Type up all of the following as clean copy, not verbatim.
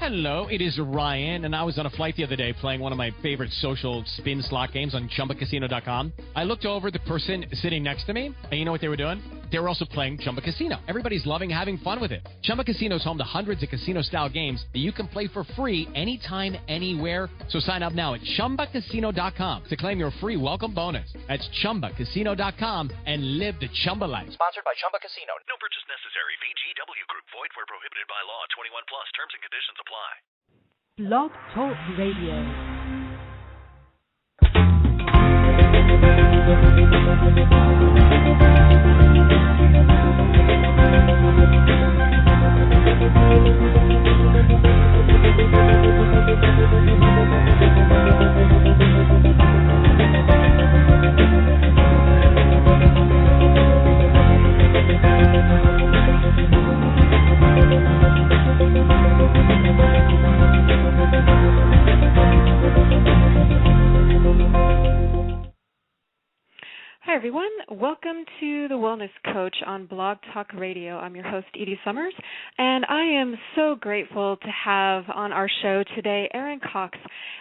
Hello, it is Ryan, and I was on a flight the other day playing one of my favorite social spin slot games on ChumbaCasino.com. I looked over at the person sitting next to me, and you know what they were doing? They were also playing Chumba Casino. Everybody's loving having fun with it. Chumba Casino is home to hundreds of casino-style games that you can play for free anytime, anywhere. So sign up now at ChumbaCasino.com to claim your free welcome bonus. That's ChumbaCasino.com and live the Chumba life. Sponsored by Chumba Casino. No purchase necessary. VGW Group. Void where prohibited by law. 21 plus. Terms and conditions apply. Blog Talk Radio. Hi, everyone. Welcome to The Wellness Coach on Blog Talk Radio. I'm your host, Edie Summers, and I am so grateful to have on our show today Erin Cox.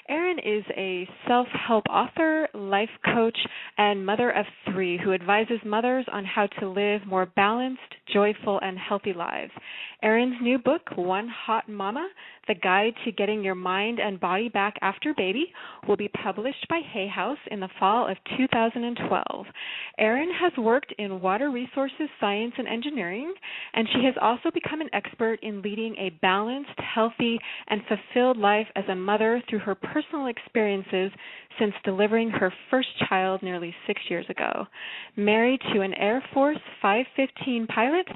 Erin is a self-help author, life coach, and mother of three who advises mothers on how to live more balanced, joyful, and healthy lives. Erin's new book, One Hot Mama, The Guide to Getting Your Mind and Body Back After Baby, will be published by Hay House in the fall of 2012. Erin has worked in water resources, science, and engineering, and she has also become an expert in leading a balanced, healthy, and fulfilled life as a mother through her personal experiences since delivering her first child nearly 6 years ago. Married to an Air Force F-515 pilot,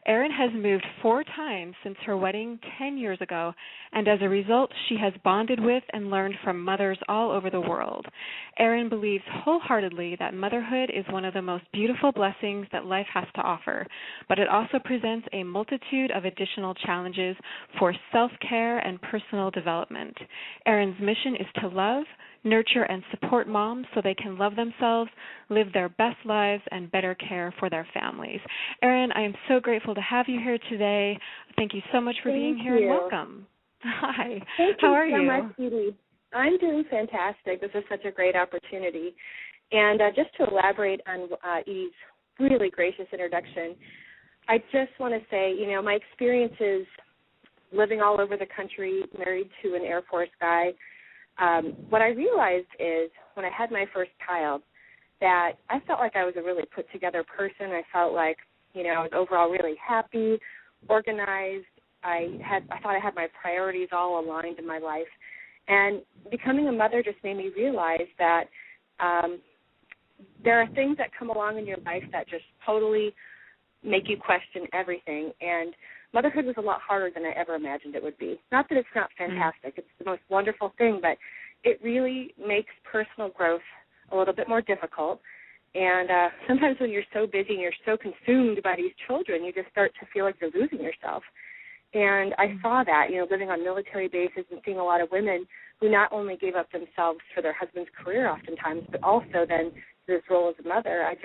Erin has moved 4 times since her wedding 10 years ago, and as a result, she has bonded with and learned from mothers all over the world. Erin believes wholeheartedly that motherhood is one of the most beautiful blessings that life has to offer, but it also presents a multitude of additional challenges for self-care and personal development. Erin's mission is to love, nurture, and support moms so they can love themselves, live their best lives, and better care for their families. Erin, I am so grateful to have you here today. Thank you so much for being here, and welcome. Hi. How are you? Thank you so much, Edie. I'm doing fantastic. This is such a great opportunity. And just to elaborate on Edie's really gracious introduction, I just want to say, my experiences living all over the country, married to an Air Force guy, what I realized is when I had my first child that I felt like I was a really put-together person. I felt like, I was overall really happy, organized. I thought I had my priorities all aligned in my life. And becoming a mother just made me realize that there are things that come along in your life that just totally make you question everything. And motherhood was a lot harder than I ever imagined it would be. Not that it's not fantastic. It's the most wonderful thing, but it really makes personal growth a little bit more difficult. And sometimes when you're so busy and you're so consumed by these children, you just start to feel like you're losing yourself. And I saw that, living on military bases and seeing a lot of women who not only gave up themselves for their husband's career oftentimes, but also then this role as a mother. I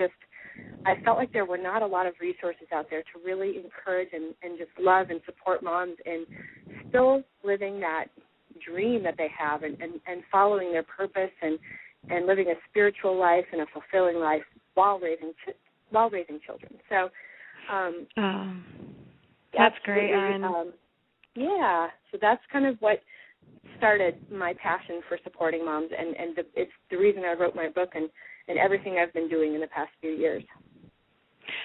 felt like there were not a lot of resources out there to really encourage and just love and support moms in still living that dream that they have and following their purpose and living a spiritual life and a fulfilling life while raising children. So that's great, Erin. So that's kind of what started my passion for supporting moms, and it's the reason I wrote my book and everything I've been doing in the past few years.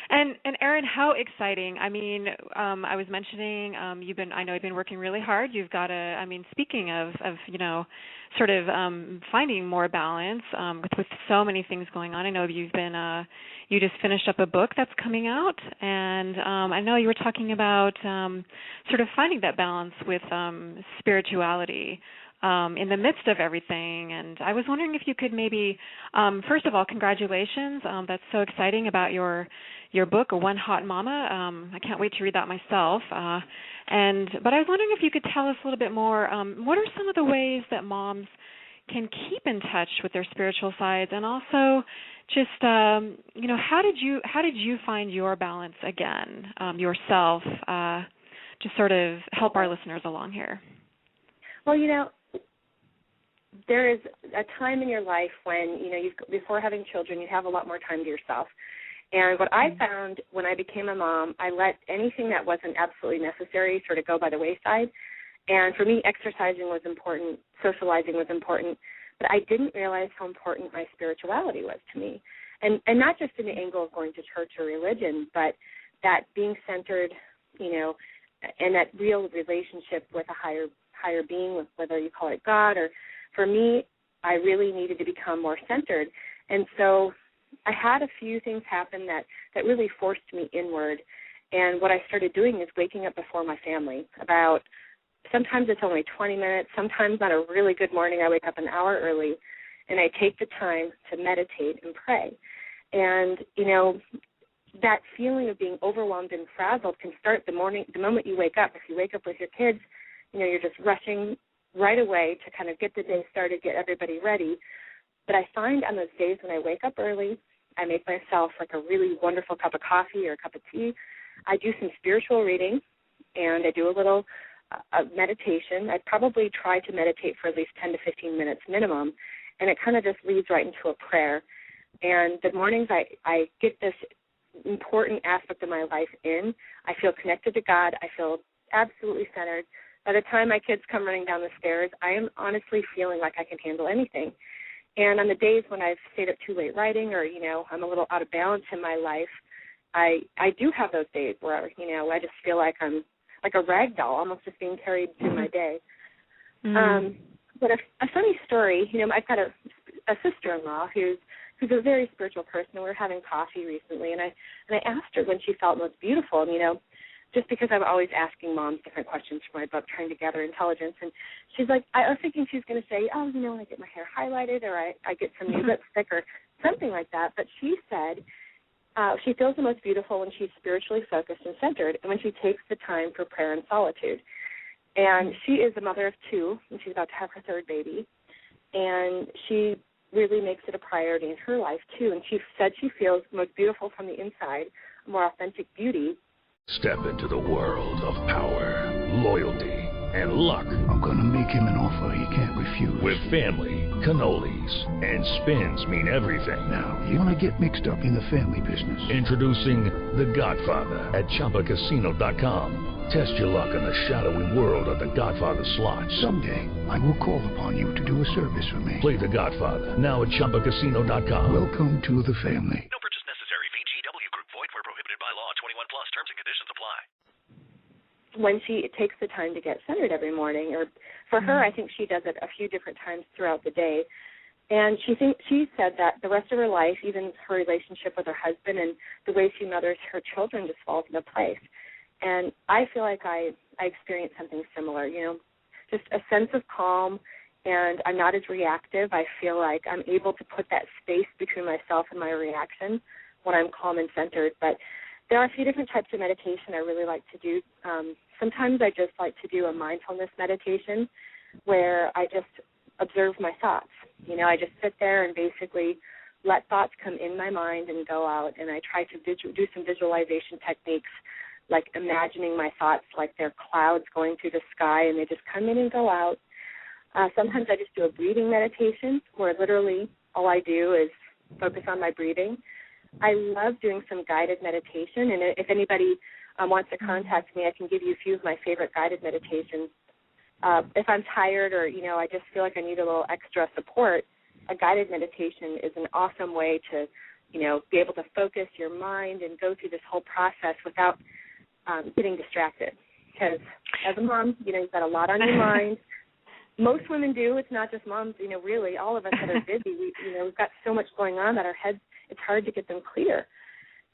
And Erin, how exciting! I mean, I was mentioning I know you've been working really hard. You've got speaking of sort of finding more balance with so many things going on. I know you've been you just finished up a book that's coming out, and I know you were talking about sort of finding that balance with spirituality. In the midst of everything. And I was wondering if you could maybe, first of all, congratulations. That's so exciting about your book, One Hot Mama. I can't wait to read that myself. But I was wondering if you could tell us a little bit more, what are some of the ways that moms can keep in touch with their spiritual sides, and also just, how did you find your balance again, yourself, just sort of help our listeners along here? Well, there is a time in your life when, before having children, you have a lot more time to yourself. And what I found when I became a mom, I let anything that wasn't absolutely necessary sort of go by the wayside. And for me, exercising was important, socializing was important, but I didn't realize how important my spirituality was to me. And not just in the angle of going to church or religion, but that being centered, and that real relationship with a higher being, whether you call it God, or for me, I really needed to become more centered. And so I had a few things happen that really forced me inward. And what I started doing is waking up before my family. Sometimes it's only 20 minutes. Sometimes on a really good morning, I wake up an hour early, and I take the time to meditate and pray. And, that feeling of being overwhelmed and frazzled can start the moment you wake up. If you wake up with your kids, you're just rushing right away to kind of get the day started, get everybody ready. But I find on those days when I wake up early, I make myself like a really wonderful cup of coffee or a cup of tea. I do some spiritual reading, and I do a little meditation. I probably try to meditate for at least 10 to 15 minutes minimum, and it kind of just leads right into a prayer. And the mornings I get this important aspect of my life in. I feel connected to God. I feel absolutely centered. By the time my kids come running down the stairs, I am honestly feeling like I can handle anything. And on the days when I've stayed up too late writing, or, I'm a little out of balance in my life, I do have those days where, I just feel like I'm like a rag doll, almost just being carried through my day. But a funny story, I've got a sister-in-law who's a very spiritual person. We were having coffee recently, and I asked her when she felt most beautiful. And, just because I'm always asking moms different questions for my book, trying to gather intelligence. And she's like, I was thinking she was going to say, I get my hair highlighted, or I get some new lipstick or something like that. But she said she feels the most beautiful when she's spiritually focused and centered, and when she takes the time for prayer and solitude. And she is a mother of two, and she's about to have her third baby. And she really makes it a priority in her life, too. And she said she feels most beautiful from the inside, a more authentic beauty. Step into the world of power, loyalty, and luck. I'm going to make him an offer he can't refuse. With family, cannolis, and spins mean everything. Now, you want to get mixed up in the family business. Introducing The Godfather at ChumbaCasino.com. Test your luck in the shadowy world of The Godfather slot. Someday, I will call upon you to do a service for me. Play The Godfather now at ChumbaCasino.com. Welcome to the family. No purchase necessary. VGW Group. Void where prohibited by law. 21 plus. Terms and conditions apply. When she takes the time to get centered every morning, or for her, I think she does it a few different times throughout the day. And she said that the rest of her life, even her relationship with her husband and the way she mothers her children, just falls into place. And I feel like I experienced something similar, just a sense of calm, and I'm not as reactive. I feel like I'm able to put that space between myself and my reaction when I'm calm and centered. But there are a few different types of meditation I really like to do. Sometimes I just like to do a mindfulness meditation where I just observe my thoughts. I just sit there and basically let thoughts come in my mind and go out, and I try to do some visualization techniques, like imagining my thoughts like they're clouds going through the sky, and they just come in and go out. Sometimes I just do a breathing meditation where literally all I do is focus on my breathing. I love doing some guided meditation, and if anybody wants to contact me, I can give you a few of my favorite guided meditations. If I'm tired or, I just feel like I need a little extra support, a guided meditation is an awesome way to, be able to focus your mind and go through this whole process without getting distracted. Because as a mom, you've got a lot on your mind. Most women do. It's not just moms, really. All of us that are busy, we've got so much going on that our heads, it's hard to get them clear.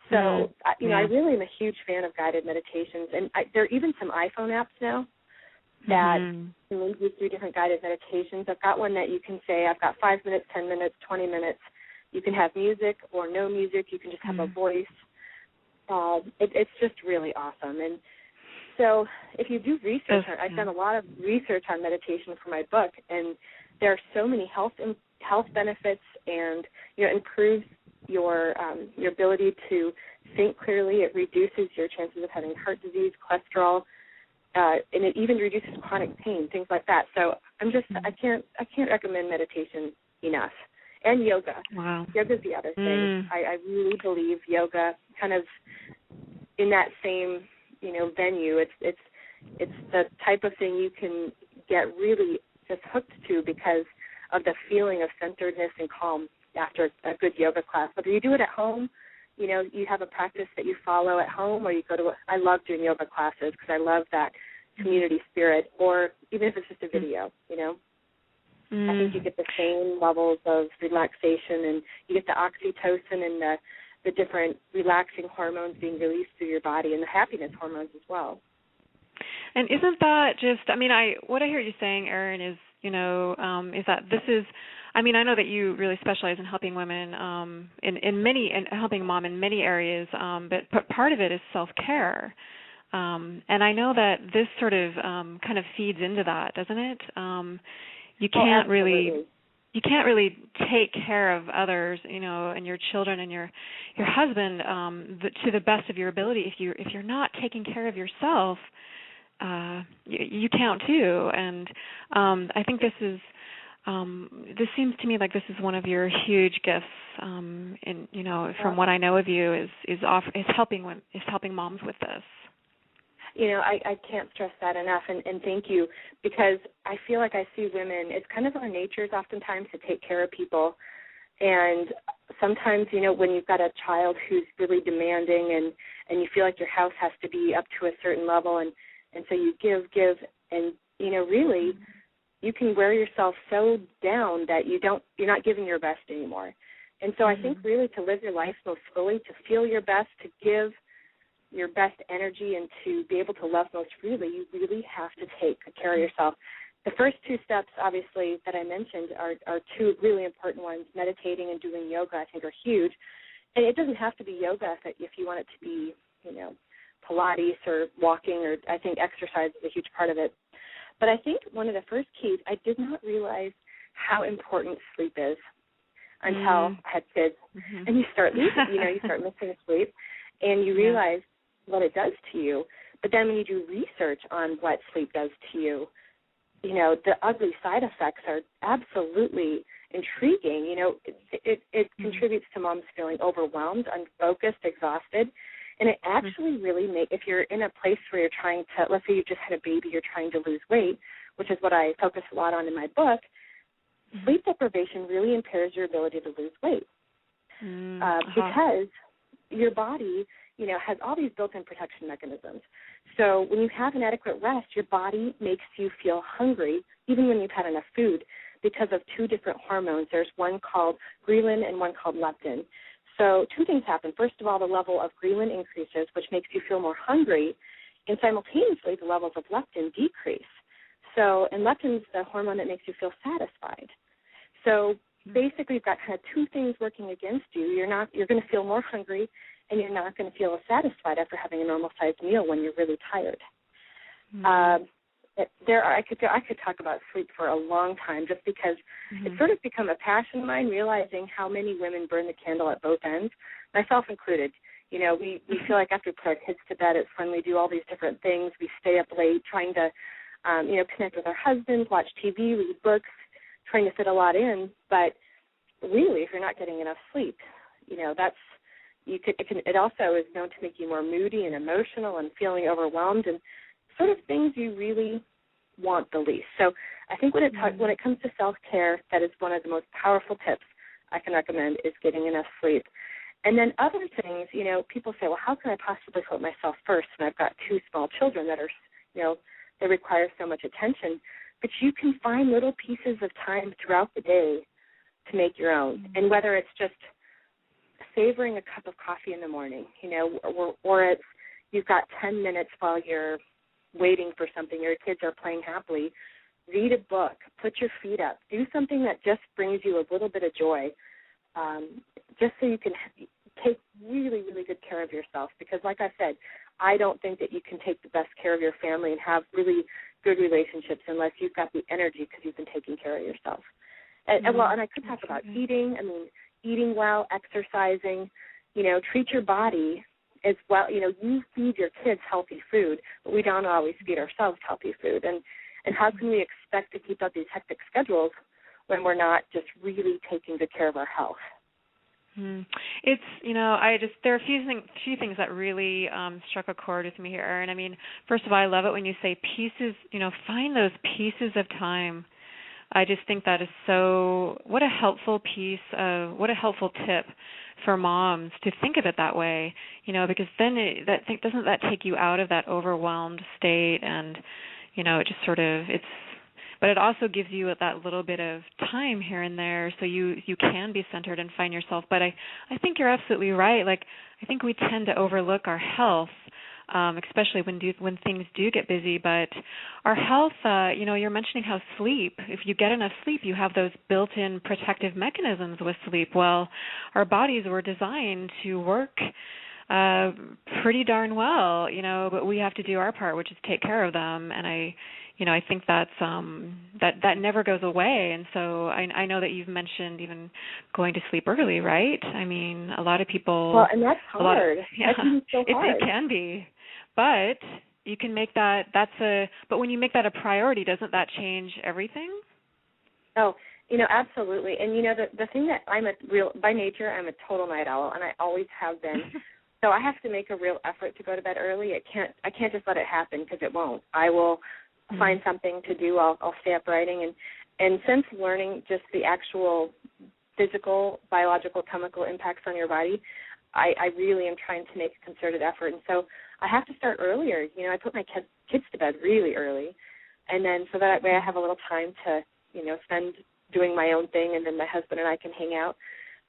So, I really am a huge fan of guided meditations. And there are even some iPhone apps now that can lead you through different guided meditations. I've got one that you can say, I've got 5 minutes, 10 minutes, 20 minutes. You can have music or no music. You can just have a voice. It's just really awesome. And so if you do research, I've done a lot of research on meditation for my book, and there are so many health benefits, and improves your ability to think clearly. It reduces your chances of having heart disease, cholesterol. and it even reduces chronic pain, things like that. So I can't recommend meditation enough. And yoga. Wow. Yoga's the other thing. I really believe yoga kind of in that same, venue. It's the type of thing you can get really just hooked to because of the feeling of centeredness and calm after a good yoga class. Whether you do it at home, you have a practice that you follow at home, or you go to I love doing yoga classes because I love that community spirit, or even if it's just a video, I think you get the same levels of relaxation, and you get the oxytocin and the different relaxing hormones being released through your body, and the happiness hormones as well. And isn't that just, what I hear you saying, Erin, is, is that this is, I know that you really specialize in helping women and helping mom in many areas, but part of it is self-care. And I know that this sort of kind of feeds into that, doesn't it? You can't really take care of others, and your children and your husband to the best of your ability. If you're not taking care of yourself, you can't too. And I think this seems to me like this is one of your huge gifts. From what I know of you, is helping moms with this. I can't stress that enough, and thank you, because I feel like I see women, it's kind of our natures oftentimes to take care of people, and sometimes, when you've got a child who's really demanding and you feel like your house has to be up to a certain level, and so you give, and, really, you can wear yourself so down that you're not giving your best anymore. And so I think really to live your life most fully, to feel your best, to give your best energy, and to be able to love most freely, you really have to take care of yourself. The first two steps, obviously, that I mentioned are two really important ones. Meditating and doing yoga, I think, are huge. And it doesn't have to be yoga if you want it to be, Pilates or walking, or I think exercise is a huge part of it. But I think one of the first keys, I did not realize how important sleep is until I had kids. And you start missing sleep, and you realize what it does to you. But then when you do research on what sleep does to you, the ugly side effects are absolutely intriguing. It contributes to moms feeling overwhelmed, unfocused, exhausted. And it actually really if you're in a place where you're trying to, let's say you just had a baby, you're trying to lose weight, which is what I focus a lot on in my book, sleep deprivation really impairs your ability to lose weight. Because your body, has all these built-in protection mechanisms. So when you have inadequate rest, your body makes you feel hungry, even when you've had enough food, because of two different hormones. There's one called ghrelin and one called leptin. So two things happen. First of all, the level of ghrelin increases, which makes you feel more hungry, and simultaneously the levels of leptin decrease. So, and leptin is the hormone that makes you feel satisfied. So basically, you've got kind of two things working against you. You're going to feel more hungry, and you're not going to feel as satisfied after having a normal-sized meal when you're really tired. I could talk about sleep for a long time, just because it's sort of become a passion of mine, realizing how many women burn the candle at both ends, myself included. We feel like after we put our kids to bed, it's when we do all these different things. We stay up late trying to, connect with our husbands, watch TV, read books, trying to fit a lot in. But really, if you're not getting enough sleep, it also is known to make you more moody and emotional and feeling overwhelmed, and sort of things you really want the least. So I think when it comes to self-care, that is one of the most powerful tips I can recommend, is getting enough sleep. And then other things, people say, well, how can I possibly put myself first when I've got two small children that are, they require so much attention? But you can find little pieces of time throughout the day to make your own. And whether it's just savoring a cup of coffee in the morning, or it's you've got 10 minutes while you're waiting for something, your kids are playing happily, read a book, put your feet up, do something that just brings you a little bit of joy, just so you can take really, really good care of yourself. Because like I said, I don't think that you can take the best care of your family and have really good relationships unless you've got the energy because you've been taking care of yourself. And I could talk about eating. Eating well, exercising, treat your body, as well. You feed your kids healthy food, but we don't always feed ourselves healthy food. And how can we expect to keep up these hectic schedules when we're not just really taking good care of our health? It's, there are a few things that really struck a chord with me here, Erin. I mean, first of all, I love it when you say pieces, find those pieces of time. I just think that is what a helpful what a helpful tip for moms to think of it that way, because then doesn't that take you out of that overwhelmed state, and, it just sort of, but it also gives you that little bit of time here and there so you can be centered and find yourself. But I think you're absolutely right. Like, I think we tend to overlook our health, especially when things do get busy. But our health, you're mentioning how sleep, if you get enough sleep, you have those built-in protective mechanisms with sleep. Well, our bodies were designed to work pretty darn well, but we have to do our part, which is take care of them. And I think that's that never goes away. And so I know that you've mentioned even going to sleep early, right? I mean, a lot of people. Well, and that's hard. Yeah, that can be so hard. It can be, but you can make that. But when you make that a priority, doesn't that change everything? Oh, absolutely. And the thing that by nature, I'm a total night owl, and I always have been. So I have to make a real effort to go to bed early. I can't just let it happen, because it won't. I will find something to do. I'll stay up writing. And since learning just the actual physical, biological, chemical impacts on your body, I really am trying to make a concerted effort. And so I have to start earlier. I put my kids to bed really early, and then so that way I have a little time to, spend doing my own thing, and then my husband and I can hang out.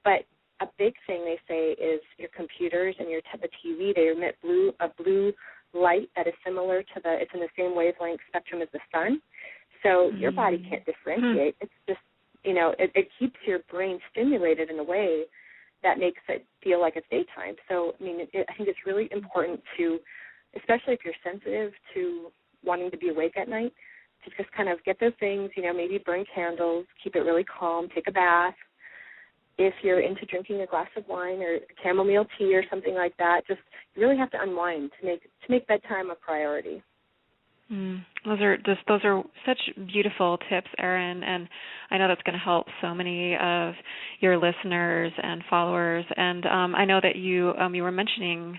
But a big thing they say is your computers and the TV, they emit a blue light that is similar to it's in the same wavelength spectrum as the sun. So your body can't differentiate. It's just, it keeps your brain stimulated in a way that makes it feel like it's daytime. So, I mean, I think it's really important to, especially if you're sensitive to wanting to be awake at night, to just kind of get those things, maybe burn candles, keep it really calm, take a bath. If you're into drinking a glass of wine or chamomile tea or something like that, just you really have to unwind to make bedtime a priority. Those are such beautiful tips, Erin, and I know that's going to help so many of your listeners and followers. And I know that you were mentioning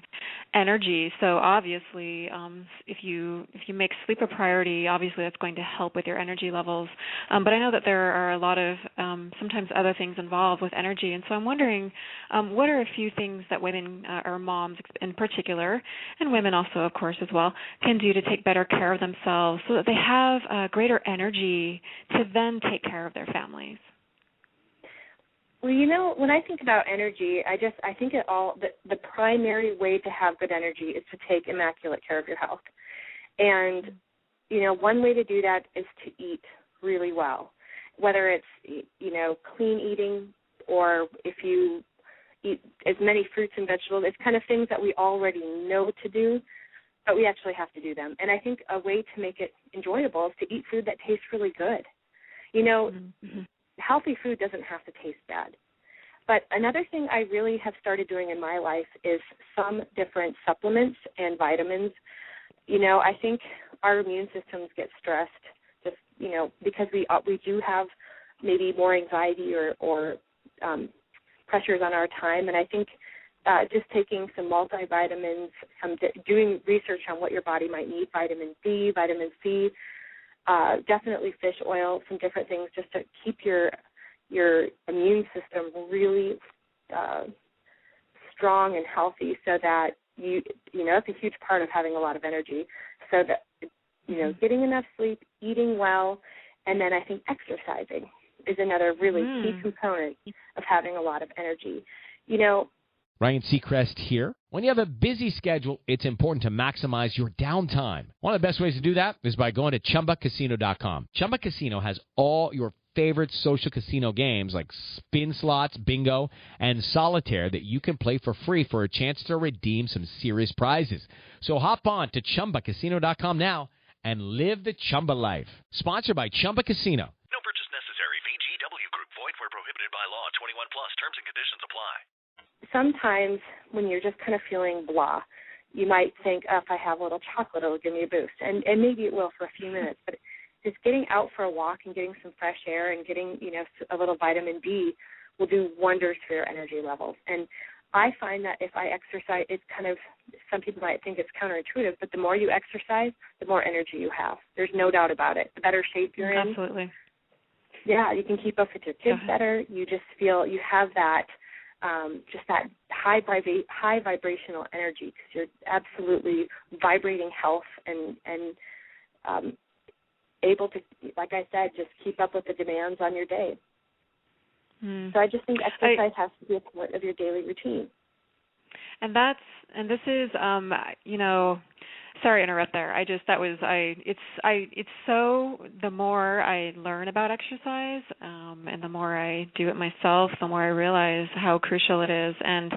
energy. So obviously, if you make sleep a priority, obviously that's going to help with your energy levels. But I know that there are a lot of sometimes other things involved with energy. And so I'm wondering, what are a few things that women or moms in particular, and women also, of course, as well, can do to take better care of themselves so that they have greater energy to then take care of their families? Well, when I think about energy, I think the primary way to have good energy is to take immaculate care of your health. And, one way to do that is to eat really well, whether it's, clean eating, or if you eat as many fruits and vegetables. It's kind of things that we already know to do, but we actually have to do them. And I think a way to make it enjoyable is to eat food that tastes really good. Healthy food doesn't have to taste bad. But another thing I really have started doing in my life is some different supplements and vitamins. I think our immune systems get stressed just, because we do have maybe more anxiety or pressures on our time. And I think just taking some multivitamins, doing research on what your body might need, vitamin D, vitamin C, definitely fish oil, some different things just to keep your immune system really strong and healthy, so that it's a huge part of having a lot of energy. So that, getting enough sleep, eating well, and then I think exercising is another really key component of having a lot of energy. Ryan Seacrest here. When you have a busy schedule, it's important to maximize your downtime. One of the best ways to do that is by going to ChumbaCasino.com. Chumba Casino has all your favorite social casino games like spin slots, bingo, and solitaire that you can play for free for a chance to redeem some serious prizes. So hop on to ChumbaCasino.com now and live the Chumba life. Sponsored by Chumba Casino. No purchase necessary. VGW Group. Void where prohibited by law. 21 plus. Terms and conditions apply. Sometimes when you're just kind of feeling blah. You might think, if I have a little chocolate, it'll give me a boost. And maybe it will for a few minutes. But just getting out for a walk and getting some fresh air and getting, a little vitamin D will do wonders for your energy levels. And I find that if I exercise, it's kind of, some people might think it's counterintuitive, but the more you exercise, the more energy you have. There's no doubt about it. The better shape you're in. Absolutely. Yeah, you can keep up with your kids better. You just feel you have that, just that high vibrational energy because you're absolutely vibrating health and able to, like I said, just keep up with the demands on your day. So I just think exercise has to be a part of your daily routine. And this is, sorry to interrupt there. It's so, the more I learn about exercise, and the more I do it myself, the more I realize how crucial it is. And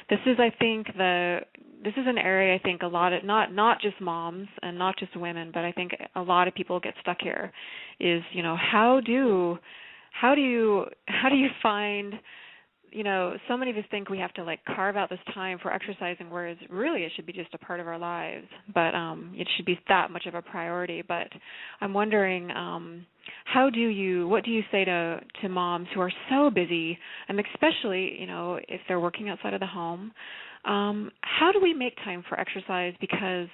this is, I think, this is an area I think a lot of, not just moms and not just women, but I think a lot of people get stuck here is, how do you find, so many of us think we have to carve out this time for exercising, whereas really it should be just a part of our lives, but it should be that much of a priority. But I'm wondering, what do you say to moms who are so busy, and especially, if they're working outside of the home, how do we make time for exercise? Because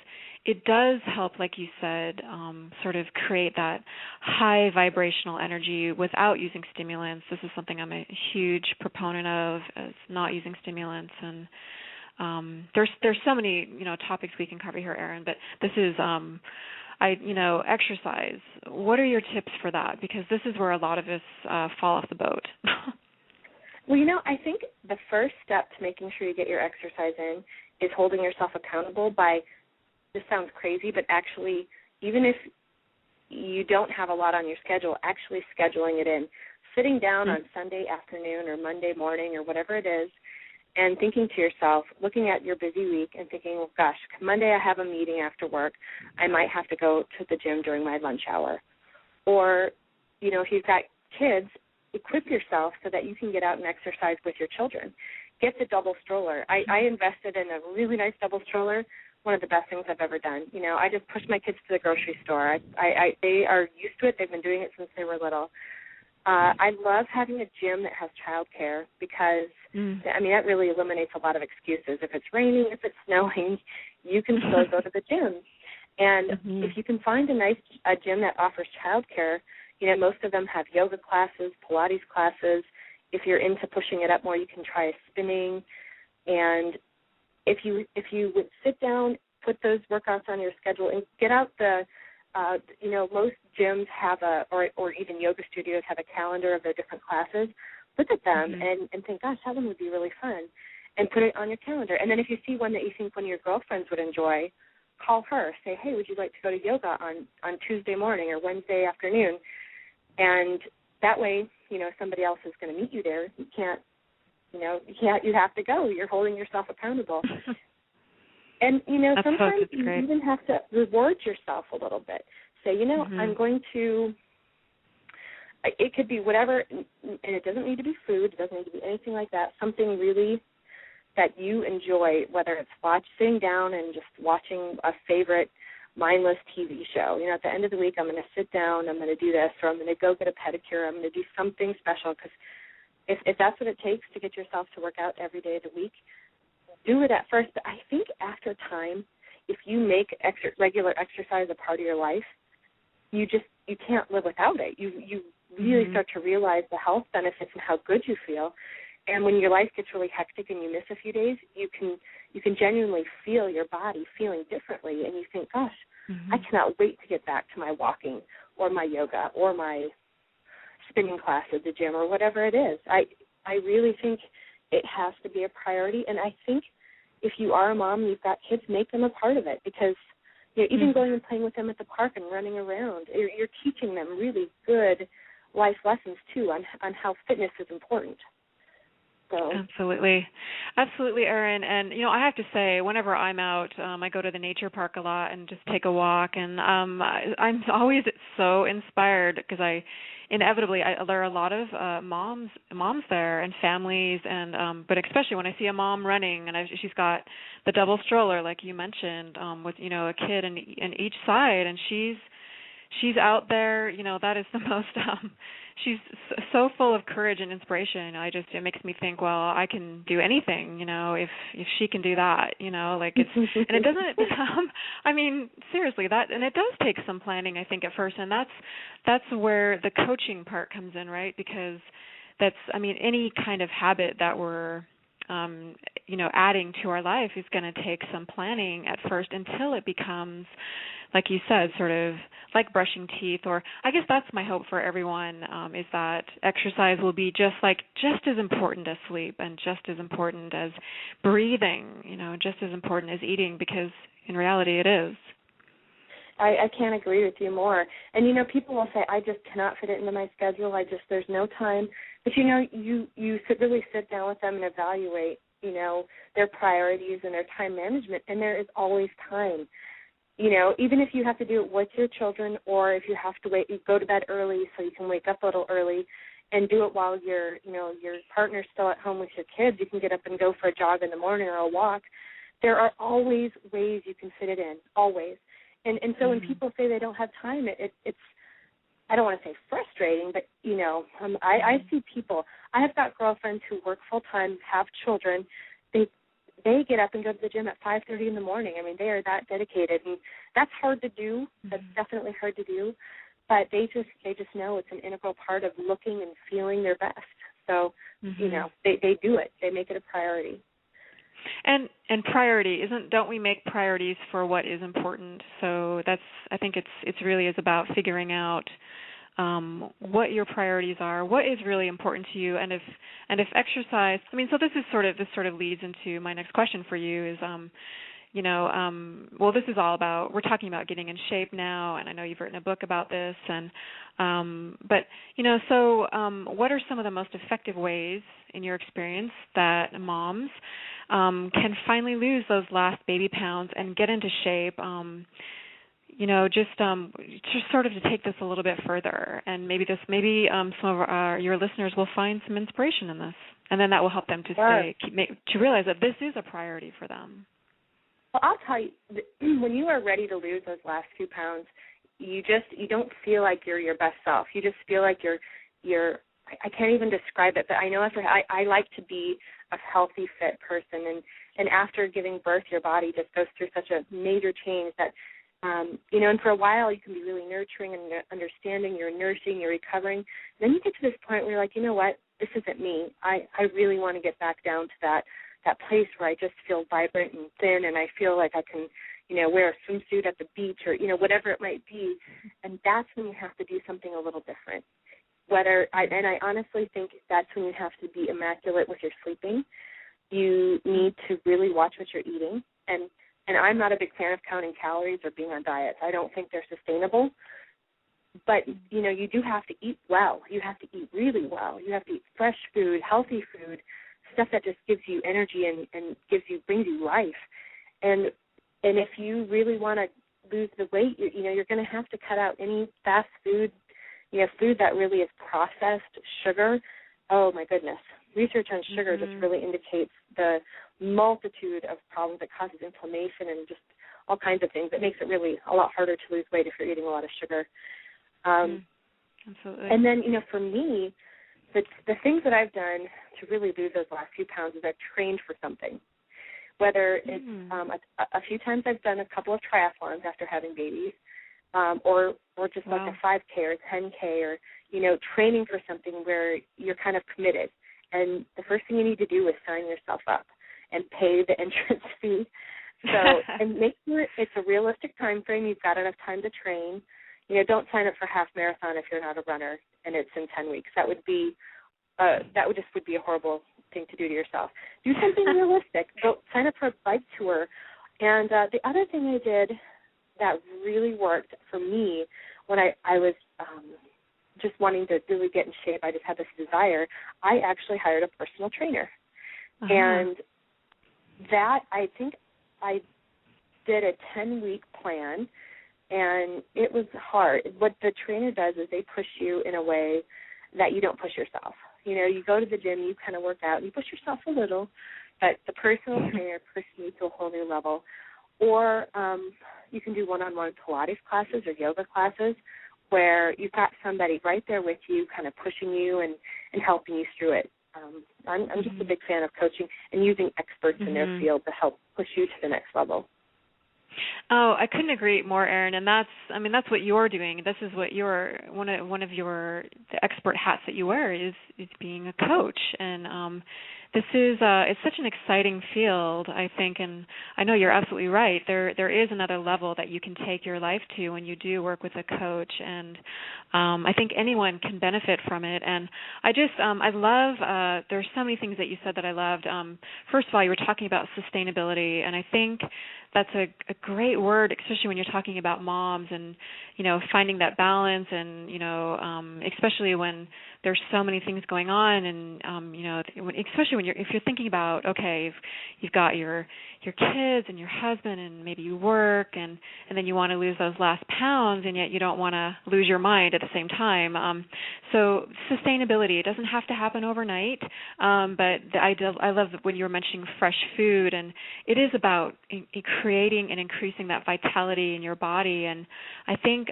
it does help, like you said, sort of create that high vibrational energy without using stimulants. This is something I'm a huge proponent of, is not using stimulants. And there's so many topics we can cover here, Erin. But this is exercise. What are your tips for that? Because this is where a lot of us fall off the boat. Well, I think the first step to making sure you get your exercise in is holding yourself accountable by, this sounds crazy, but actually, even if you don't have a lot on your schedule, actually scheduling it in, sitting down on Sunday afternoon or Monday morning or whatever it is, and thinking to yourself, looking at your busy week and thinking, well, gosh, Monday I have a meeting after work. I might have to go to the gym during my lunch hour. Or, if you've got kids, equip yourself so that you can get out and exercise with your children. Get the double stroller. I invested in a really nice double stroller, one of the best things I've ever done. I just push my kids to the grocery store. They are used to it. They've been doing it since they were little. I love having a gym that has childcare because, that really eliminates a lot of excuses. If it's raining, if it's snowing, you can still go to the gym. And if you can find a gym that offers childcare, most of them have yoga classes, Pilates classes. If you're into pushing it up more, you can try a spinning. And if you would sit down, put those workouts on your schedule, and get out most gyms have or even yoga studios have a calendar of their different classes. Look at them and think, gosh, that one would be really fun, and put it on your calendar. And then if you see one that you think one of your girlfriends would enjoy, call her. Say, hey, would you like to go to yoga on Tuesday morning or Wednesday afternoon? And that way, somebody else is going to meet you there. You have to go. You're holding yourself accountable. And, sometimes you even have to reward yourself a little bit. Say, I'm going to, it could be whatever, and it doesn't need to be food. It doesn't need to be anything like that. Something really that you enjoy, whether it's sitting down and just watching a favorite mindless TV show. At the end of the week, I'm going to sit down, I'm going to do this, or I'm going to go get a pedicure, I'm going to do something special, because if that's what it takes to get yourself to work out every day of the week, do it at first. But I think after time, if you make regular exercise a part of your life, you can't live without it. You really start to realize the health benefits and how good you feel. And when your life gets really hectic and you miss a few days, you can genuinely feel your body feeling differently, and you think, gosh, I cannot wait to get back to my walking or my yoga or my spinning class at the gym or whatever it is. I really think it has to be a priority, and I think if you are a mom and you've got kids, make them a part of it, because even going and playing with them at the park and running around, you're teaching them really good life lessons, too, on how fitness is important. So. Absolutely, Erin. And I have to say, whenever I'm out, I go to the nature park a lot and just take a walk. And I'm always so inspired because there are a lot of moms there and families, and but especially when I see a mom running and she's got the double stroller like you mentioned, with a kid in each side, and she's out there. That is the most. She's so full of courage and inspiration. It makes me think, well, I can do anything, if she can do that, like it's, and it doesn't, I mean, seriously, and it does take some planning, I think, at first, and that's where the coaching part comes in, right? Because any kind of habit that we're, adding to our life is going to take some planning at first until it becomes, like you said, sort of like brushing teeth. Or I guess that's my hope for everyone, is that exercise will be just as important as sleep and just as important as breathing, just as important as eating, because in reality it is. I can't agree with you more. And, people will say, I just cannot fit it into my schedule. There's no time. But, you really sit down with them and evaluate, their priorities and their time management, and there is always time. Even if you have to do it with your children, or if you have to you go to bed early so you can wake up a little early and do it while your partner's still at home with your kids, you can get up and go for a jog in the morning or a walk. There are always ways you can fit it in, always. And so when people say they don't have time, it's, I don't want to say frustrating, but, I see people. I have got girlfriends who work full-time, have children. They get up and go to the gym at 5:30 in the morning. I mean, they are that dedicated, and that's hard to do. That's definitely hard to do. But they just know it's an integral part of looking and feeling their best. So, they do it. They make it a priority. And priority don't we make priorities for what is important? So I think it's really is about figuring out what your priorities are, what is really important to you, and if exercise. I mean, so this sort of leads into my next question for you is, this is all about, we're talking about getting in shape now, and I know you've written a book about this, and what are some of the most effective ways, in your experience, that moms can finally lose those last baby pounds and get into shape? Just sort of to take this a little bit further, and maybe some of your listeners will find some inspiration in this, and then that will help them to realize that this is a priority for them. Well, I'll tell you, when you are ready to lose those last few pounds, you don't feel like you're your best self. You just feel like you're. I can't even describe it, but I know I like to be a healthy, fit person, and after giving birth, your body just goes through such a major change that. And for a while you can be really nurturing and understanding, you're nursing, you're recovering. Then you get to this point where you're like, you know what, this isn't me. I really want to get back down to that place where I just feel vibrant and thin, and I feel like I can, wear a swimsuit at the beach or, whatever it might be. And that's when you have to do something a little different. I honestly think that's when you have to be immaculate with your sleeping. You need to really watch what you're eating. And I'm not a big fan of counting calories or being on diets. I don't think they're sustainable. But, you do have to eat well. You have to eat really well. You have to eat fresh food, healthy food, stuff that just gives you energy and brings you life. And if you really want to lose the weight, you're going to have to cut out any fast food, food that really is processed, sugar. Oh, my goodness. Research on sugar just really indicates the multitude of problems. It causes inflammation and just all kinds of things. It makes it really a lot harder to lose weight if you're eating a lot of sugar. Absolutely. And then, for me, the things that I've done to really lose those last few pounds is I've trained for something. Whether it's a few times I've done a couple of triathlons after having babies, or just like a 5K or 10K, or, training for something where you're kind of committed. And the first thing you need to do is sign yourself up and pay the entrance fee. So, and make sure it's a realistic time frame. You've got enough time to train. Don't sign up for half marathon if you're not a runner and it's in 10 weeks. That would be a horrible thing to do to yourself. Do something realistic. Go sign up for a bike tour. And the other thing I did that really worked for me when I was just wanting to really get in shape, I just had this desire, I actually hired a personal trainer. Uh-huh. And that, I think I did a 10-week plan, and it was hard. What the trainer does is they push you in a way that you don't push yourself. You know, you go to the gym, you kind of work out, and you push yourself a little, but the personal trainer pushed me to a whole new level. Or you can do one-on-one Pilates classes or yoga classes where you've got somebody right there with you kind of pushing you and helping you through it. I'm just a big fan of coaching and using experts in their field to help push you to the next level. Oh, I couldn't agree more, Erin. And that's what you're doing. This is what one of the expert hats that you wear is being a coach. And this is it's such an exciting field, I think. And I know you're absolutely right. There is another level that you can take your life to when you do work with a coach. And I think anyone can benefit from it. And I love. There's so many things that you said that I loved. First of all, you were talking about sustainability, and I think that's a great word, especially when you're talking about moms and, you know, finding that balance and, you know, especially when there's so many things going on and, you know, especially if you're thinking about, okay, if you've got your kids and your husband and maybe you work and then you want to lose those last pounds and yet you don't want to lose your mind at the same time. So sustainability, it doesn't have to happen overnight, but I love when you were mentioning fresh food, and it is about creating and increasing that vitality in your body. And I think,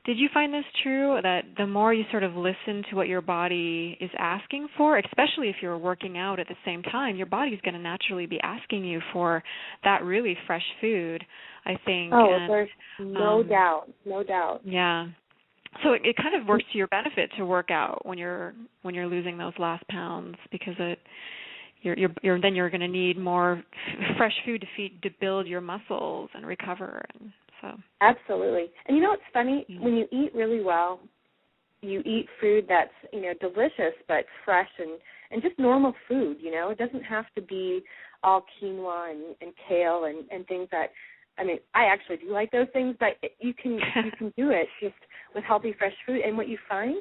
did you find this true, that the more you sort of listen to what your body is asking for, especially if you're working out at the same time, your body's going to naturally be asking you for that really fresh food, I think. Oh, and there's no doubt. Yeah. So it kind of works to your benefit to work out when you're losing those last pounds, because you're going to need more fresh food to build your muscles and recover. And so absolutely. And you know what's funny? When you eat really well, you eat food that's, you know, delicious but fresh and just normal food. You know, it doesn't have to be all quinoa and kale and things that. I mean, I actually do like those things, but you can do it just with healthy, fresh food. And what you find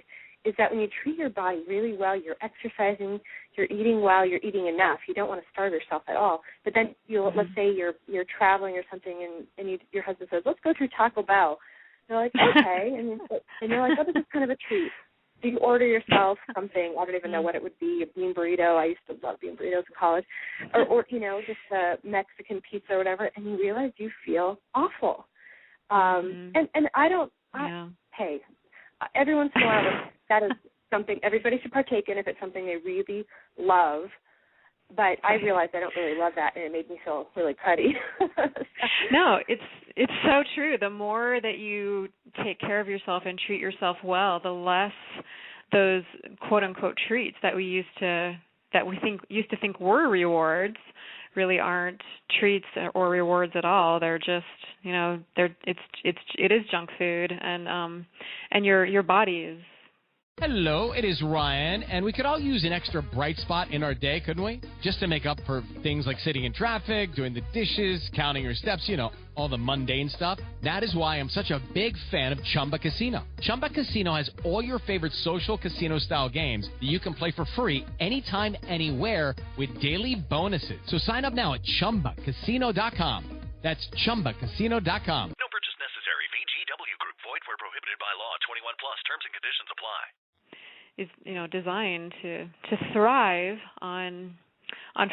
is that when you treat your body really well, you're exercising, you're eating well, you're eating enough. You don't want to starve yourself at all. But then let's say you're traveling or something, and your husband says, "Let's go through Taco Bell." You're like, okay, and you're like, "Oh, this is kind of a treat." So you order yourself something. I don't even know what it would be, a bean burrito. I used to love bean burritos in college. Or you know, just a Mexican pizza or whatever, and you realize you feel awful. And hey, every once in a while, that is something everybody should partake in if it's something they really love. But I realized I don't really love that, and it made me feel really cruddy. No, it's so true. The more that you take care of yourself and treat yourself well, the less those quote unquote treats that we used to think were rewards really aren't treats or rewards at all. They're just, you know, it is junk food, and your body is. Hello, it is Ryan, and we could all use an extra bright spot in our day, couldn't we? Just to make up for things like sitting in traffic, doing the dishes, counting your steps, you know, all the mundane stuff. That is why I'm such a big fan of Chumba Casino. Chumba Casino has all your favorite social casino-style games that you can play for free anytime, anywhere with daily bonuses. So sign up now at ChumbaCasino.com. That's ChumbaCasino.com. No purchase necessary. VGW Group. Void where prohibited by law. 21 plus. Terms and conditions apply. Is, you know, designed to thrive on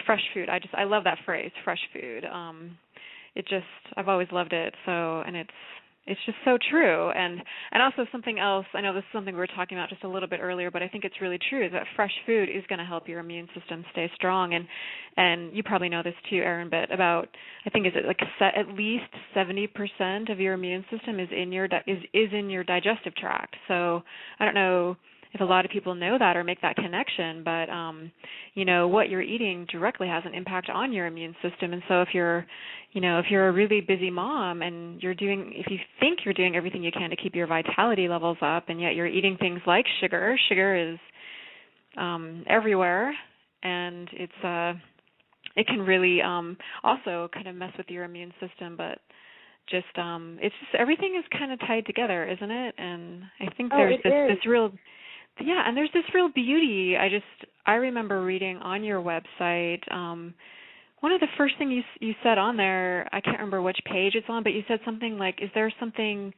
fresh food. I love that phrase, fresh food. I've always loved it. So, and it's just so true. And also something else, I know this is something we were talking about just a little bit earlier, but I think it's really true, is that fresh food is going to help your immune system stay strong. And you probably know this too, Erin, but I think at least 70% of your immune system is in your digestive tract. So I don't know if a lot of people know that or make that connection, but you know, what you're eating directly has an impact on your immune system. And so if you're a really busy mom and if you think you're doing everything you can to keep your vitality levels up, and yet you're eating things like sugar is everywhere, and it can really also kind of mess with your immune system. But just it's just everything is kind of tied together, isn't it? And I think it is. this real and there's this real beauty. I remember reading on your website one of the first things you said on there, I can't remember which page it's on, but you said something like, is there something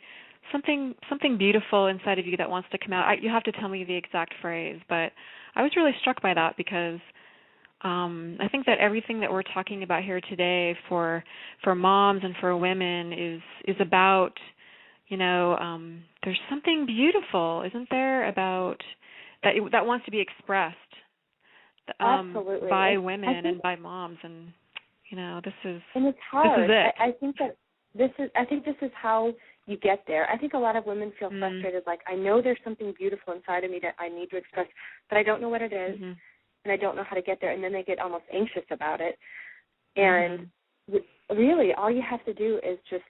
beautiful inside of you that wants to come out? You have to tell me the exact phrase, but I was really struck by that because I think that everything that we're talking about here today for moms and for women is about, there's something beautiful, isn't there, about that wants to be expressed Absolutely. by women and by moms, and this is, and it's hard. This is it. I think this is how you get there. I think a lot of women feel frustrated, like, I know there's something beautiful inside of me that I need to express, but I don't know what it is, and I don't know how to get there, and then they get almost anxious about it. And really, all you have to do is just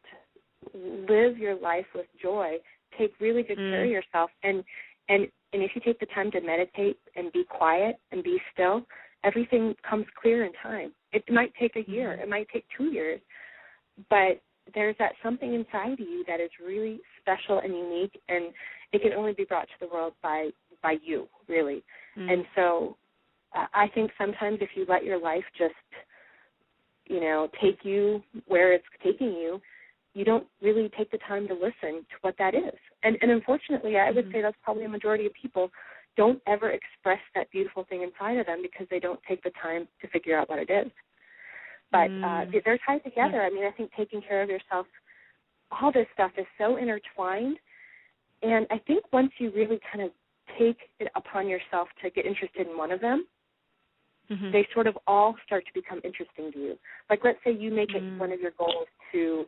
live your life with joy, take really good care of yourself, and if you take the time to meditate and be quiet and be still, everything comes clear in time. It might take a year. It might take 2 years. But there's that something inside of you that is really special and unique, and it can only be brought to the world by you, really. And so I think sometimes if you let your life just, take you where it's taking you, you don't really take the time to listen to what that is. And unfortunately, I would say that's probably a majority of people don't ever express that beautiful thing inside of them because they don't take the time to figure out what it is. But they're tied together. I mean, I think taking care of yourself, all this stuff is so intertwined. And I think once you really kind of take it upon yourself to get interested in one of them, they sort of all start to become interesting to you. Like, let's say you make it one of your goals to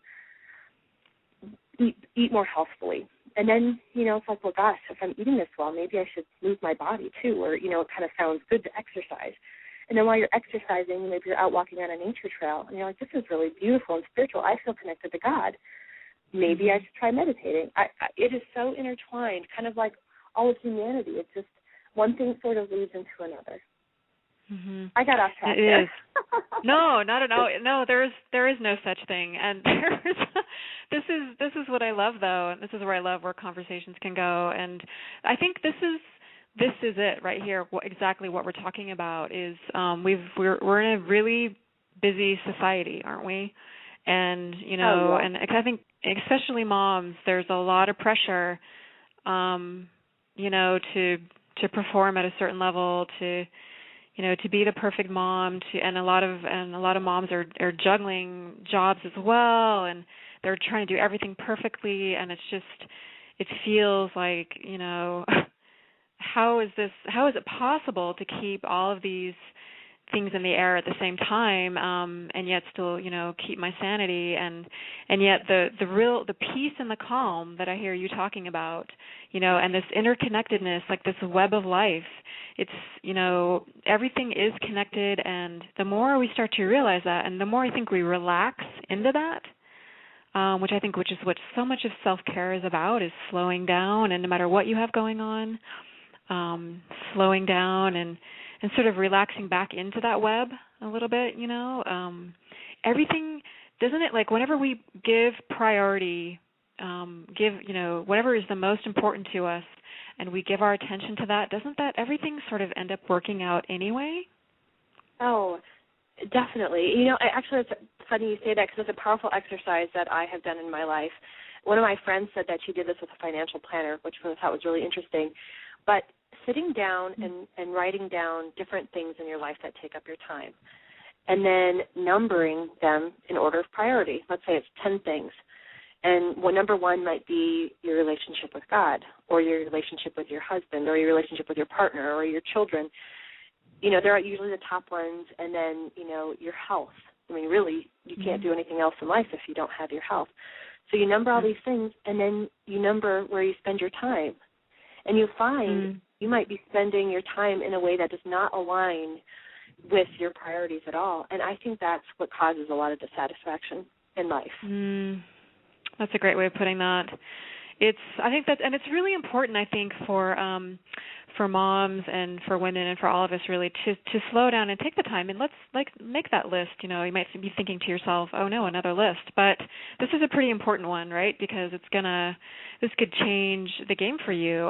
eat more healthfully. And then, it's like, well, gosh, if I'm eating this well, maybe I should move my body too, or, it kind of sounds good to exercise. And then while you're exercising, maybe you're out walking on a nature trail, and you're like, this is really beautiful and spiritual. I feel connected to God. Maybe I should try meditating. It is so intertwined, kind of like all of humanity. It's just one thing sort of leads into another. I got off track. It is. No, not at all. No, there is no such thing. And this is what I love, though, and this is where I love where conversations can go. And I think this is it right here. Exactly what we're talking about is we're in a really busy society, aren't we? And and I think especially moms, there's a lot of pressure, to perform at a certain level, to be the perfect mom, and a lot of moms are juggling jobs as well, and they're trying to do everything perfectly, and it feels like, how is it possible to keep all of these things in the air at the same time, and yet still, keep my sanity, and yet the peace and the calm that I hear you talking about, and this interconnectedness, like this web of life, it's, everything is connected, and the more we start to realize that, and the more I think we relax into that, which is what so much of self-care is about, is slowing down, and no matter what you have going on, slowing down and sort of relaxing back into that web a little bit, everything, doesn't it, like whenever we give priority, whatever is the most important to us, and we give our attention to that, doesn't that everything sort of end up working out anyway? Oh, definitely. Actually, it's funny you say that because it's a powerful exercise that I have done in my life. One of my friends said that she did this with a financial planner, which I thought was really interesting. But sitting down and writing down different things in your life that take up your time, and then numbering them in order of priority. Let's say it's 10 things. And number one might be your relationship with God, or your relationship with your husband, or your relationship with your partner, or your children. They're usually the top ones, and then, your health. I mean, really, you can't do anything else in life if you don't have your health. So you number all these things, and then you number where you spend your time. And you find you might be spending your time in a way that does not align with your priorities at all. And I think that's what causes a lot of dissatisfaction in life. That's a great way of putting that. I think and it's really important, I think, for moms and for women and for all of us really to slow down and take the time and let's make that list. You know, you might be thinking to yourself, oh no, another list, but this is a pretty important one, right? Because this could change the game for you.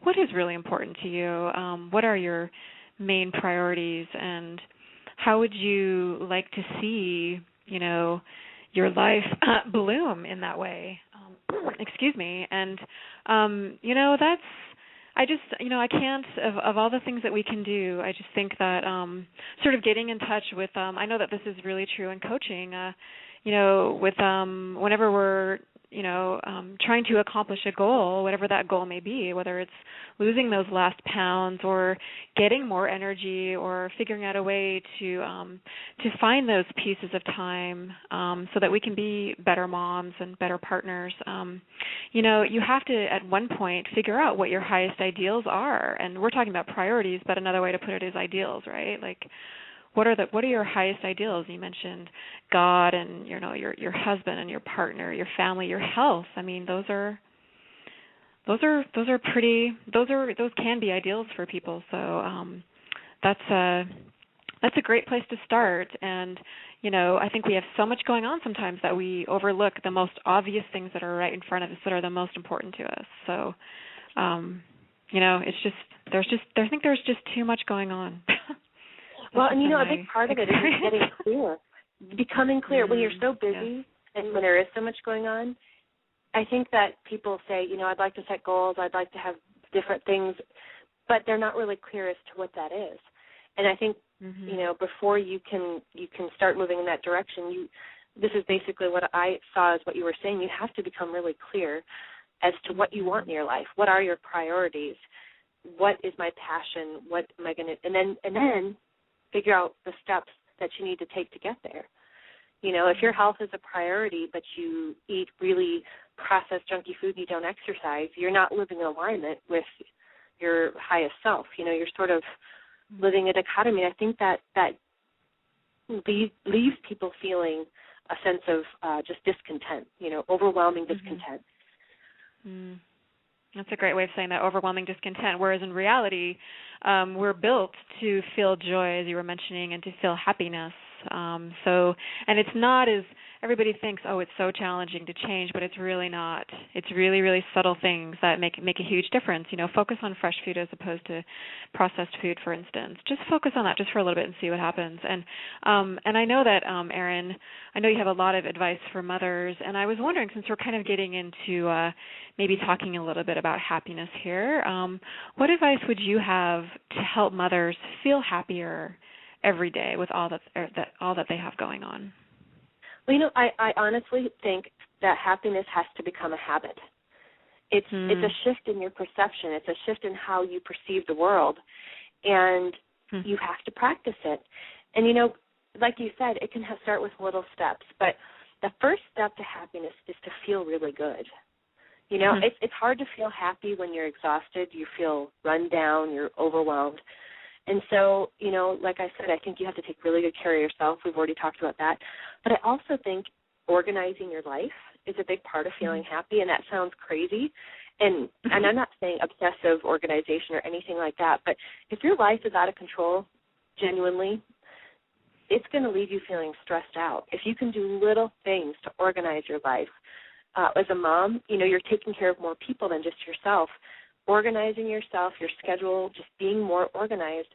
What is really important to you? What are your main priorities, and how would you like to see, you know, your life bloom in that way? Excuse me. And, you know, I can't, of all the things that we can do, I just think that sort of getting in touch with, I know that this is really true in coaching, you know, with whenever we're, you know, trying to accomplish a goal, whatever that goal may be, whether it's losing those last pounds or getting more energy or figuring out a way to find those pieces of time so that we can be better moms and better partners. You know, you have to at one point figure out what your highest ideals are, and we're talking about priorities, but another way to put it is ideals, right? Like, what are your highest ideals? You mentioned God and, you know, your husband and your partner, your family, your health. I mean, those can be ideals for people. So that's a great place to start. And, you know, I think we have so much going on sometimes that we overlook the most obvious things that are right in front of us that are the most important to us. So, you know, I think there's just too much going on. Well, and, you know, a big part of it is getting clear, becoming clear. When you're so busy and when there is so much going on, I think that people say, you know, I'd like to set goals, I'd like to have different things, but they're not really clear as to what that is. And I think, you know, before you can start moving in that direction, this is basically what I saw as what you were saying. You have to become really clear as to what you want in your life. What are your priorities? What is my passion? What am I going to, and then figure out the steps that you need to take to get there. You know, if your health is a priority, but you eat really processed, junky food and you don't exercise, you're not living in alignment with your highest self. You know, you're sort of living a dichotomy. I think that leaves people feeling a sense of just discontent, you know, overwhelming discontent. That's a great way of saying that, overwhelming discontent, whereas in reality, we're built to feel joy, as you were mentioning, and to feel happiness. And it's not as everybody thinks, oh, it's so challenging to change, but it's really not. It's really, really subtle things that make a huge difference. You know, focus on fresh food as opposed to processed food, for instance. Just focus on that just for a little bit and see what happens. And I know that, Erin, I know you have a lot of advice for mothers, and I was wondering, since we're kind of getting into maybe talking a little bit about happiness here, what advice would you have to help mothers feel happier every day with all that they have going on? Well, you know, I honestly think that happiness has to become a habit. It's a shift in your perception. It's a shift in how you perceive the world, and you have to practice it. And, you know, like you said, it can start with little steps, but the first step to happiness is to feel really good. You know, it's hard to feel happy when you're exhausted, you feel run down, you're overwhelmed. And so, you know, like I said, I think you have to take really good care of yourself. We've already talked about that. But I also think organizing your life is a big part of feeling happy, and that sounds crazy. And I'm not saying obsessive organization or anything like that, but if your life is out of control, genuinely, it's going to leave you feeling stressed out. If you can do little things to organize your life, as a mom, you know, you're taking care of more people than just yourself. Organizing yourself, your schedule, just being more organized,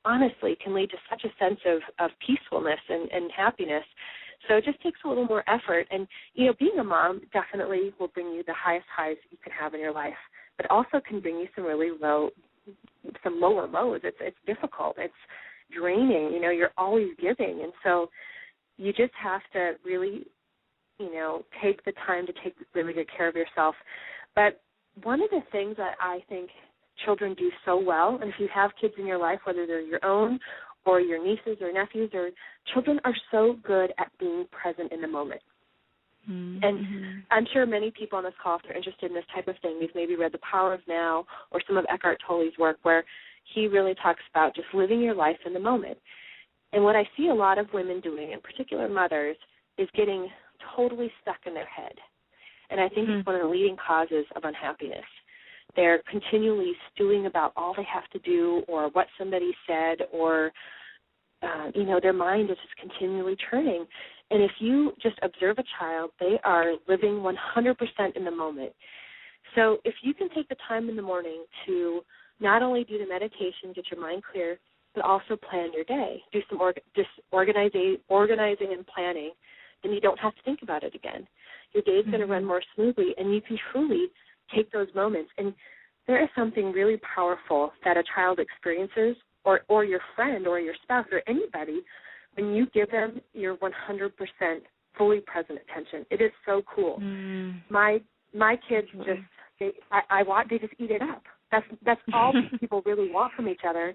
honestly, can lead to such a sense of peacefulness and happiness. So it just takes a little more effort. And, you know, being a mom definitely will bring you the highest highs you can have in your life, but also can bring you some lower lows. It's difficult. It's draining. You know, you're always giving. And so you just have to really, you know, take the time to take really good care of yourself. But one of the things that I think children do so well, and if you have kids in your life, whether they're your own or your nieces or nephews, or children are so good at being present in the moment. And I'm sure many people on this call, if they're interested in this type of thing, you've maybe read The Power of Now or some of Eckhart Tolle's work where he really talks about just living your life in the moment. And what I see a lot of women doing, in particular mothers, is getting totally stuck in their head. And I think it's one of the leading causes of unhappiness. They're continually stewing about all they have to do or what somebody said or, their mind is just continually churning. And if you just observe a child, they are living 100% in the moment. So if you can take the time in the morning to not only do the meditation, get your mind clear, but also plan your day, do some organizing and planning, then you don't have to think about it again. Your day is going to run more smoothly, and you can truly take those moments. And there is something really powerful that a child experiences, or your friend or your spouse or anybody, when you give them your 100% fully present attention. It is so cool. My kids they just eat it up. That's all people really want from each other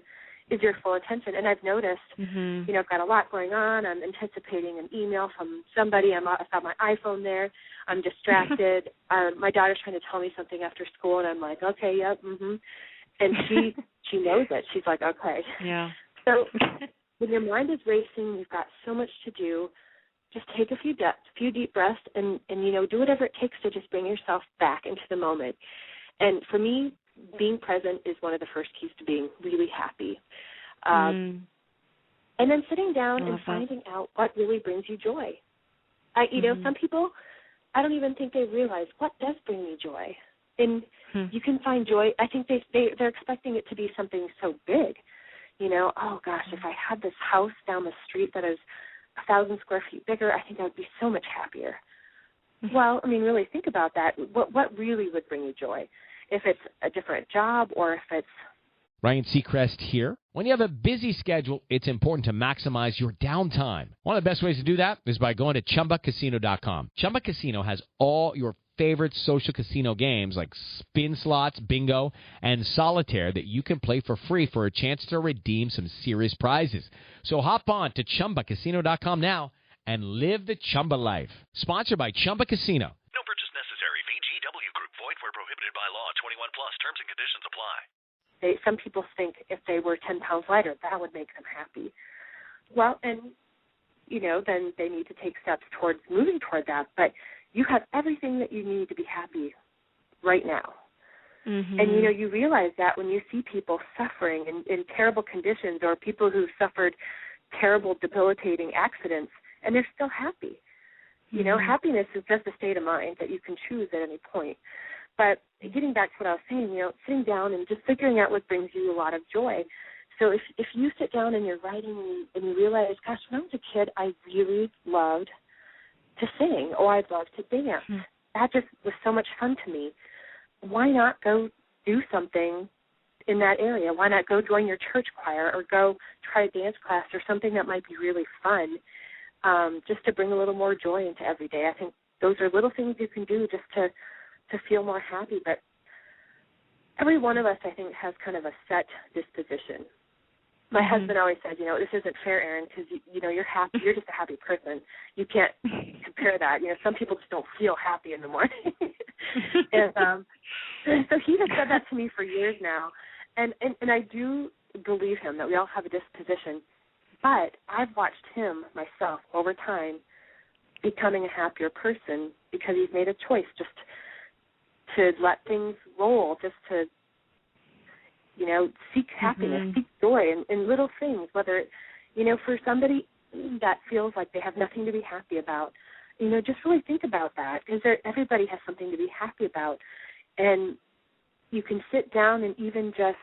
is your full attention. And I've noticed, I've got a lot going on. I'm anticipating an email from somebody. I've got my iPhone there. I'm distracted. My daughter's trying to tell me something after school, and I'm like, okay, yep, And she knows it. She's like, okay. Yeah. So when your mind is racing, you've got so much to do, just take a few deep breaths and do whatever it takes to just bring yourself back into the moment. And for me, being present is one of the first keys to being really happy. And then sitting down and finding out what really brings you joy. Some people, I don't even think they realize what does bring you joy. And you can find joy. I think they're expecting it to be something so big. Oh, gosh, if I had this house down the street that is 1,000 square feet bigger, I think I would be so much happier. Well, really think about that. What really would bring you joy? If it's a different job or if it's... Ryan Seacrest here. When you have a busy schedule, it's important to maximize your downtime. One of the best ways to do that is by going to ChumbaCasino.com. Chumba Casino has all your favorite social casino games like spin slots, bingo, and solitaire that you can play for free for a chance to redeem some serious prizes. So hop on to ChumbaCasino.com now and live the Chumba life. Sponsored by Chumba Casino. No purchase necessary. VGW Group. Void where prohibited by law. 21 plus. Terms and conditions apply. Some people think if they were 10 pounds lighter, that would make them happy. Well, and, then they need to take steps towards moving toward that. But you have everything that you need to be happy right now. And, you realize that when you see people suffering in terrible conditions or people who suffered terrible, debilitating accidents, and they're still happy. Happiness is just a state of mind that you can choose at any point. But getting back to what I was saying, sitting down and just figuring out what brings you a lot of joy. So if you sit down and you're writing and you realize, gosh, when I was a kid, I really loved to sing or I'd love to dance. That just was so much fun to me. Why not go do something in that area? Why not go join your church choir or go try a dance class or something that might be really fun, just to bring a little more joy into every day? I think those are little things you can do just to feel more happy. But every one of us, I think, has kind of a set disposition. My husband always said, this isn't fair, Erin, because, you're happy. You're just a happy person. You can't compare that. Some people just don't feel happy in the morning. And so he has said that to me for years now. And I do believe him that we all have a disposition. But I've watched him, myself, over time, becoming a happier person because he's made a choice just to let things roll, just to, seek happiness, seek joy in little things, whether, for somebody that feels like they have nothing to be happy about, just really think about that, because everybody has something to be happy about. And you can sit down and even just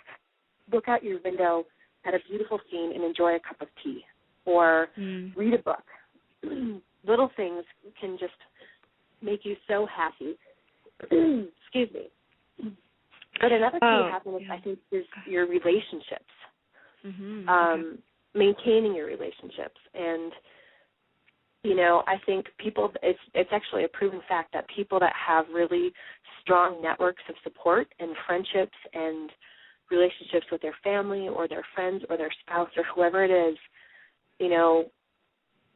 look out your window at a beautiful scene and enjoy a cup of tea or read a book. Little things can just make you so happy. Excuse me. But another key to happiness, I think, is your relationships, maintaining your relationships. And, I think people, it's actually a proven fact that people that have really strong networks of support and friendships and relationships with their family or their friends or their spouse or whoever it is,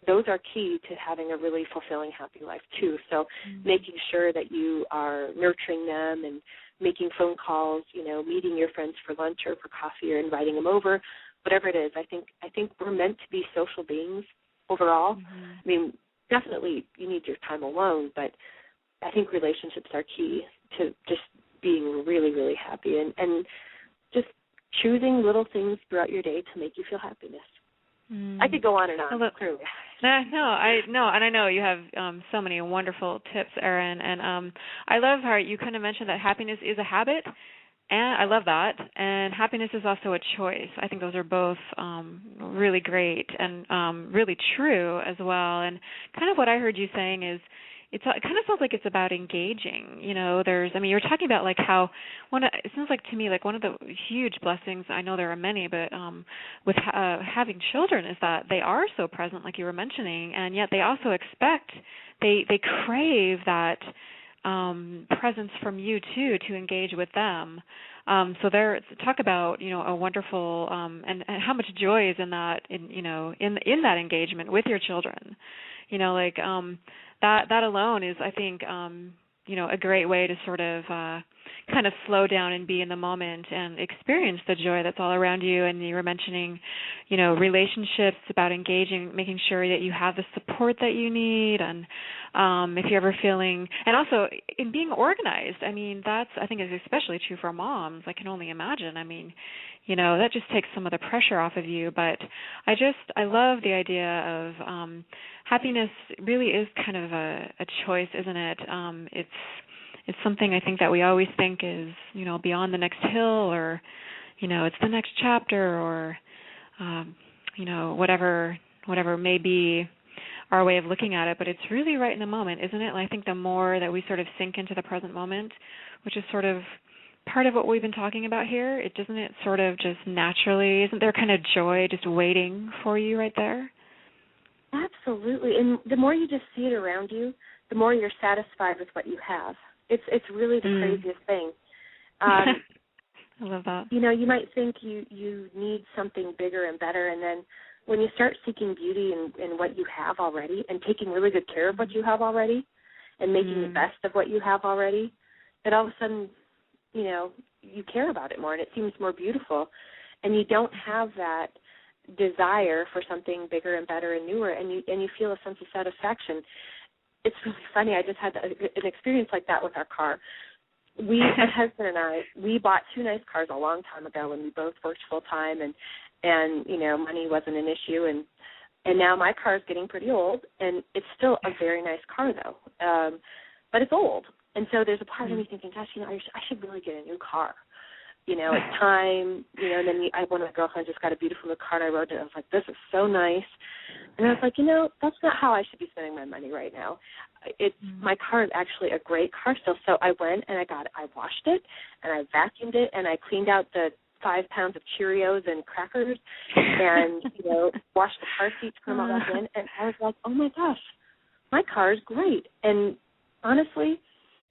those are key to having a really fulfilling, happy life too. So making sure that you are nurturing them and making phone calls, meeting your friends for lunch or for coffee or inviting them over, whatever it is. I think we're meant to be social beings overall. Definitely you need your time alone, but I think relationships are key to just being really, really happy and just choosing little things throughout your day to make you feel happiness. I could go on and on, clearly. And I know you have so many wonderful tips, Erin, and I love how you kind of mentioned that happiness is a habit, and I love that, and happiness is also a choice. I think those are both really great and really true as well, and kind of what I heard you saying is it kind of sounds like it's about engaging. You know, you're talking about like how it sounds like to me like one of the huge blessings, I know there are many, but with having children is that they are so present, like you were mentioning, and yet they also they crave that presence from you too to engage with them. So talk about, you know, a wonderful and how much joy is in that, in that engagement with your children. You know, like that alone is, I think, a great way to sort of kind of slow down and be in the moment and experience the joy that's all around you. And you were mentioning, you know, relationships, about engaging, making sure that you have the support that you need, and if you're ever feeling, and also in being organized. I mean, I think is especially true for moms. I can only imagine. I mean, you know, that just takes some of the pressure off of you. But I love the idea of happiness really is kind of a choice, isn't it? It's something I think that we always think is, you know, beyond the next hill, or, you know, it's the next chapter, or, you know, whatever may be our way of looking at it. But it's really right in the moment, isn't it? And I think the more that we sort of sink into the present moment, which is sort of part of what we've been talking about here, doesn't it sort of just naturally, isn't there kind of joy just waiting for you right there? Absolutely. And the more you just see it around you, the more you're satisfied with what you have. It's really the craziest thing. I love that. You know, you might think you need something bigger and better, and then when you start seeking beauty in what you have already and taking really good care of what you have already and making the best of what you have already, then all of a sudden, you know, you care about it more and it seems more beautiful, and you don't have that desire for something bigger and better and newer, and you feel a sense of satisfaction. It's really funny. I just had an experience like that with our car. My husband and I, we bought 2 nice cars a long time ago when we both worked full time, and you know, money wasn't an issue, and now my car is getting pretty old, and it's still a very nice car though, but it's old, and so there's a part of me thinking, gosh, you know, I should really get a new car. You know, it's time, you know, and then one of my girlfriends just got a beautiful new car, and I wrote it, I was like, this is so nice. And I was like, you know, that's not how I should be spending my money right now. My car is actually a great car still. So I went and I washed it, and I vacuumed it, and I cleaned out the 5 pounds of Cheerios and crackers, and, you know, washed the car seats, put them all back in, and I was like, oh my gosh, my car is great. And honestly,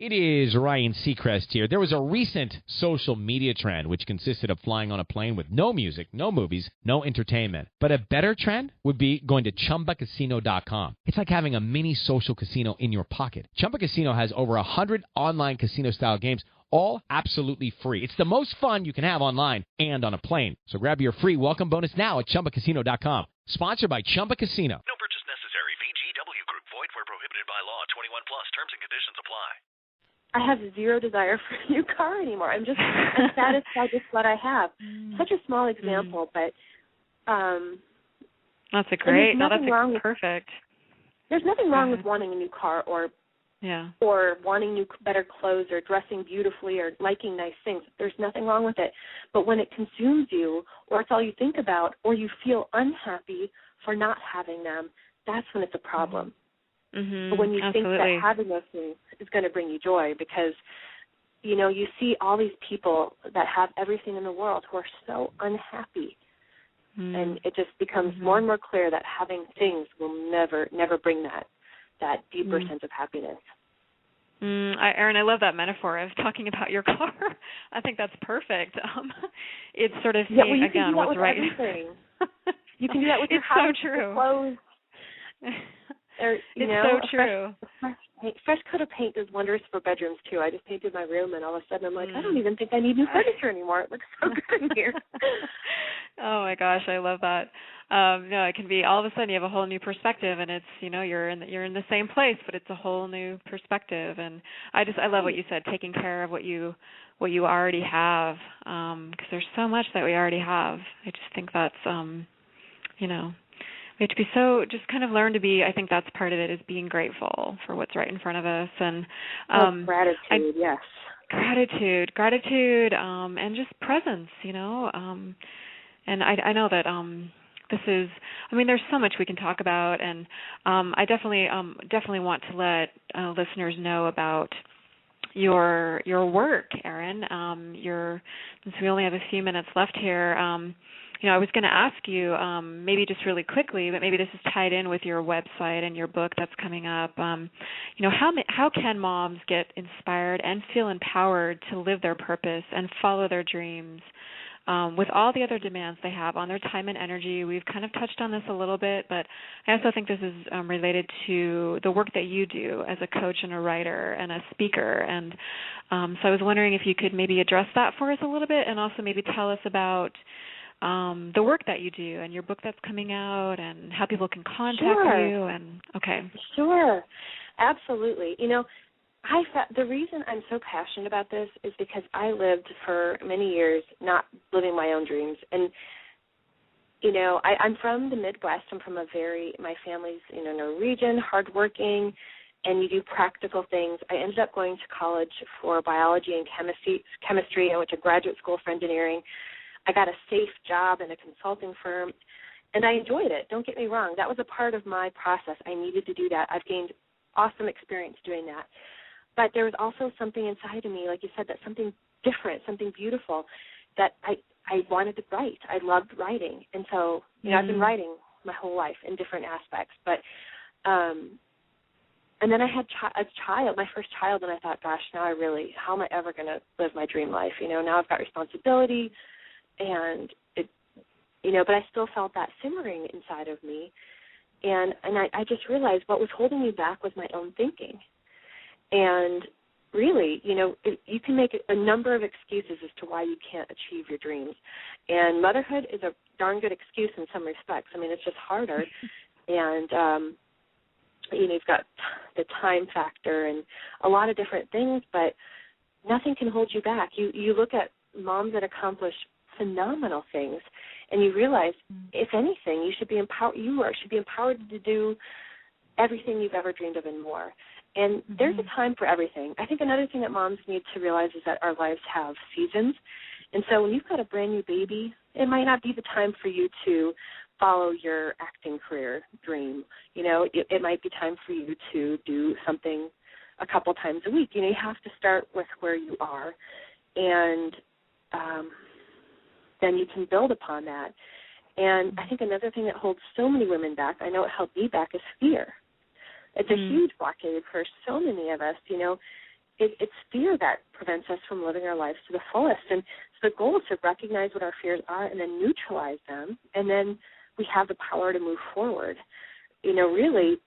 it is Ryan Seacrest here. There was a recent social media trend which consisted of flying on a plane with no music, no movies, no entertainment. But a better trend would be going to ChumbaCasino.com. It's like having a mini social casino in your pocket. Chumba Casino has over 100 online casino-style games, all absolutely free. It's the most fun you can have online and on a plane. So grab your free welcome bonus now at ChumbaCasino.com. Sponsored by Chumba Casino. No purchase necessary. VGW Group. Void where prohibited by law. 21 plus. Terms and conditions apply. I have zero desire for a new car anymore. I'm satisfied with what I have. Such a small example, but that's a great. No, that's perfect. There's nothing wrong with wanting a new car or wanting better clothes or dressing beautifully or liking nice things. There's nothing wrong with it. But when it consumes you, or it's all you think about, or you feel unhappy for not having them, that's when it's a problem. But when you think that having those things is going to bring you joy, because, you know, you see all these people that have everything in the world who are so unhappy, and it just becomes more and more clear that having things will never bring that deeper sense of happiness. Erin, I love that metaphor of talking about your car. I think that's perfect. It's sort of seeing, again, what's right. You can do that with your house, so true. Your clothes. It's so true. Fresh coat of paint does wonders for bedrooms, too. I just painted my room, and all of a sudden I'm like, I don't even think I need new furniture anymore. It looks so good in here. Oh, my gosh, I love that. No, it can be all of a sudden you have a whole new perspective, and it's, you're in the same place, but it's a whole new perspective. And I love what you said, taking care of what you already have, because there's so much that we already have. I just think that's, we have to be just kind of learn to be, I think that's part of it, is being grateful for what's right in front of us. And gratitude, yes. Gratitude, and just presence, and I know that there's so much we can talk about, and I definitely want to let listeners know about your work, Erin. Since we only have a few minutes left here, I was going to ask you, maybe just really quickly, but maybe this is tied in with your website and your book that's coming up. How can moms get inspired and feel empowered to live their purpose and follow their dreams with all the other demands they have on their time and energy? We've kind of touched on this a little bit, but I also think this is related to the work that you do as a coach and a writer and a speaker. And so I was wondering if you could maybe address that for us a little bit, and also maybe tell us about the work that you do and your book that's coming out and how people can contact you. And Sure, absolutely. The reason I'm so passionate about this is because I lived for many years not living my own dreams. And, I'm from the Midwest. I'm from my family's, Norwegian, hardworking, and you do practical things. I ended up going to college for biology and chemistry. I went to graduate school for engineering. I got a safe job in a consulting firm, and I enjoyed it. Don't get me wrong. That was a part of my process. I needed to do that. I've gained awesome experience doing that. But there was also something inside of me, like you said, that something different, something beautiful that I wanted to write. I loved writing. And so, I've been writing my whole life in different aspects. But and then I had a child, my first child, and I thought, gosh, now how am I ever going to live my dream life? Now I've got responsibility. And but I still felt that simmering inside of me, and I just realized what was holding me back was my own thinking. And really, you can make a number of excuses as to why you can't achieve your dreams, and motherhood is a darn good excuse in some respects. I mean, it's just harder, and you've got the time factor and a lot of different things, but nothing can hold you back. You look at moms that accomplish phenomenal things, and you realize, if anything, you should be empowered. Should be empowered to do everything you've ever dreamed of and more. And there's a time for everything. I think another thing that moms need to realize is that our lives have seasons, and so when you've got a brand new baby, it might not be the time for you to follow your acting career dream. It might be time for you to do something a couple times a week. You have to start with where you are, and then you can build upon that. And I think another thing that holds so many women back, I know it held me back, is fear. It's a huge blockade for so many of us. It's fear that prevents us from living our lives to the fullest. And so the goal is to recognize what our fears are and then neutralize them, and then we have the power to move forward. Really,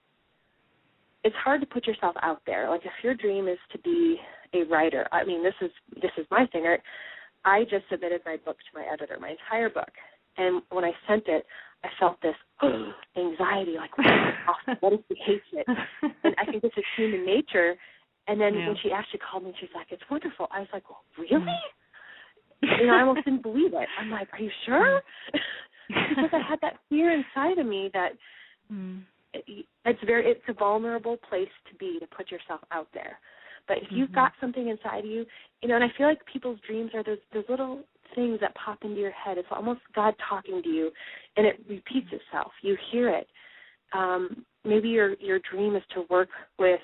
it's hard to put yourself out there. Like, if your dream is to be a writer, I mean, this is my thing. I just submitted my book to my editor, my entire book. And when I sent it, I felt this anxiety, like, what if he hates it? And I think this is human nature. And then when she actually called me, she's like, it's wonderful. I was like, well, really? I almost didn't believe it. I'm like, are you sure? Because I had that fear inside of me that it's a vulnerable place to be, to put yourself out there. But if you've got something inside of you, and I feel like people's dreams are those little things that pop into your head. It's almost God talking to you, and it repeats itself. You hear it. Maybe your dream is to work with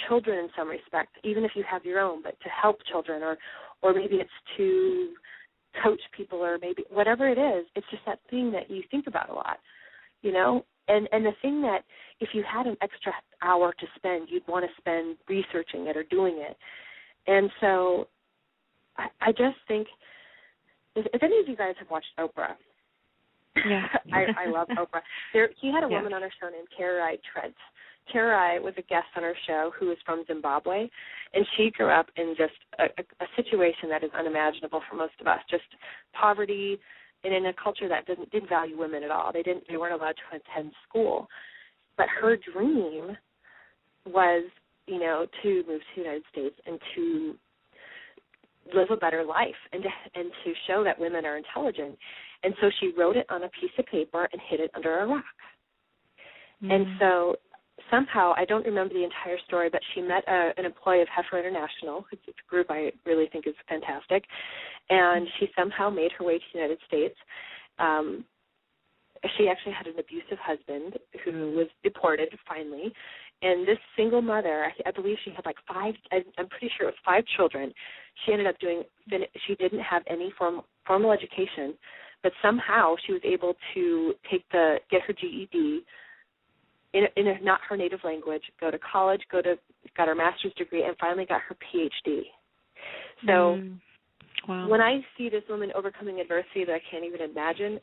children in some respect, even if you have your own, but to help children, or maybe it's to coach people, or maybe whatever it is. It's just that thing that you think about a lot, And the thing that if you had an extra hour to spend, you'd want to spend researching it or doing it. And so I just think, if any of you guys have watched Oprah, Yeah. I love Oprah. He had a woman on her show named Kara Trent. Kara was a guest on our show who was from Zimbabwe, and she grew up in just a situation that is unimaginable for most of us, just poverty, and in a culture that didn't value women at all. They weren't allowed to attend school. But her dream was, to move to the United States and to live a better life and to show that women are intelligent. And so she wrote it on a piece of paper and hid it under a rock. And so somehow, I don't remember the entire story, but she met an employee of Heifer International. It's a group I really think is fantastic. And she somehow made her way to the United States. She actually had an abusive husband who was deported finally. And this single mother, I believe she had like I'm pretty sure it was 5 children. She ended up she didn't have any formal education, but somehow she was able to get her GED in not her native language, go to college, got her master's degree, and finally got her PhD. So when I see this woman overcoming adversity that I can't even imagine,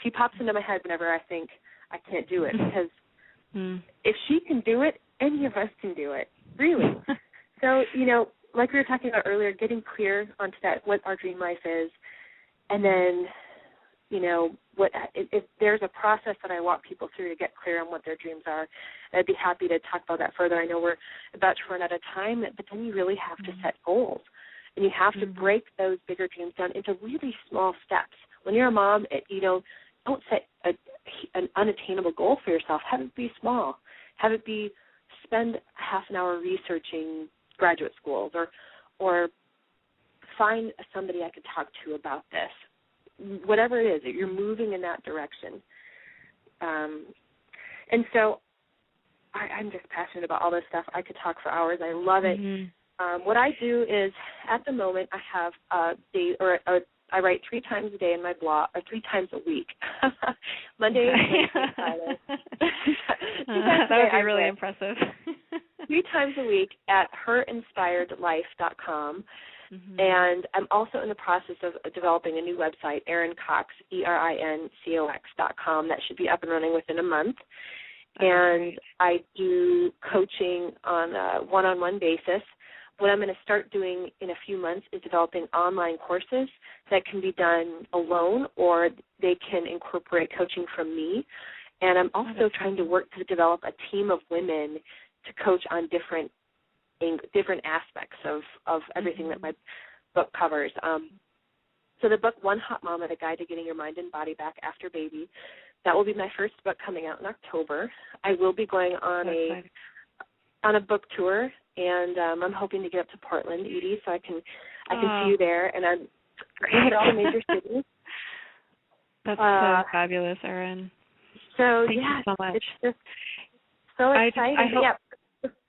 she pops into my head whenever I think I can't do it, because if she can do it, any of us can do it, really. So, like we were talking about earlier, getting clear onto that, what our dream life is, and then, if there's a process that I walk people through to get clear on what their dreams are, I'd be happy to talk about that further. I know we're about to run out of time, but then you really have to set goals, and you have to break those bigger dreams down into really small steps. When you're a mom, don't set an unattainable goal for yourself. Have it be small. Have it be spend half an hour researching graduate schools, or find somebody I could talk to about this. Whatever it is, you're moving in that direction. And so I'm just passionate about all this stuff. I could talk for hours. I love it. What I do is, at the moment, I have I write 3 times a day in my blog, or 3 times a week. Monday, Wednesday, Friday. That would be really impressive. 3 times a week at herinspiredlife.com. And I'm also in the process of developing a new website, Erin Cox, ERINCOX.com. That should be up and running within a month. And I do coaching on a one-on-one basis. What I'm going to start doing in a few months is developing online courses that can be done alone, or they can incorporate coaching from me. And I'm also trying to work to develop a team of women to coach on different aspects of everything that my book covers. So the book, One Hot Mama, The Guide to Getting Your Mind and Body Back After Baby, that will be my first book coming out in October. I will be going on a book tour, and I'm hoping to get up to Portland, Edie, so I can see you there. And I'm going to all the major cities. That's so fabulous, Erin. So Thank you so much. It's just so exciting.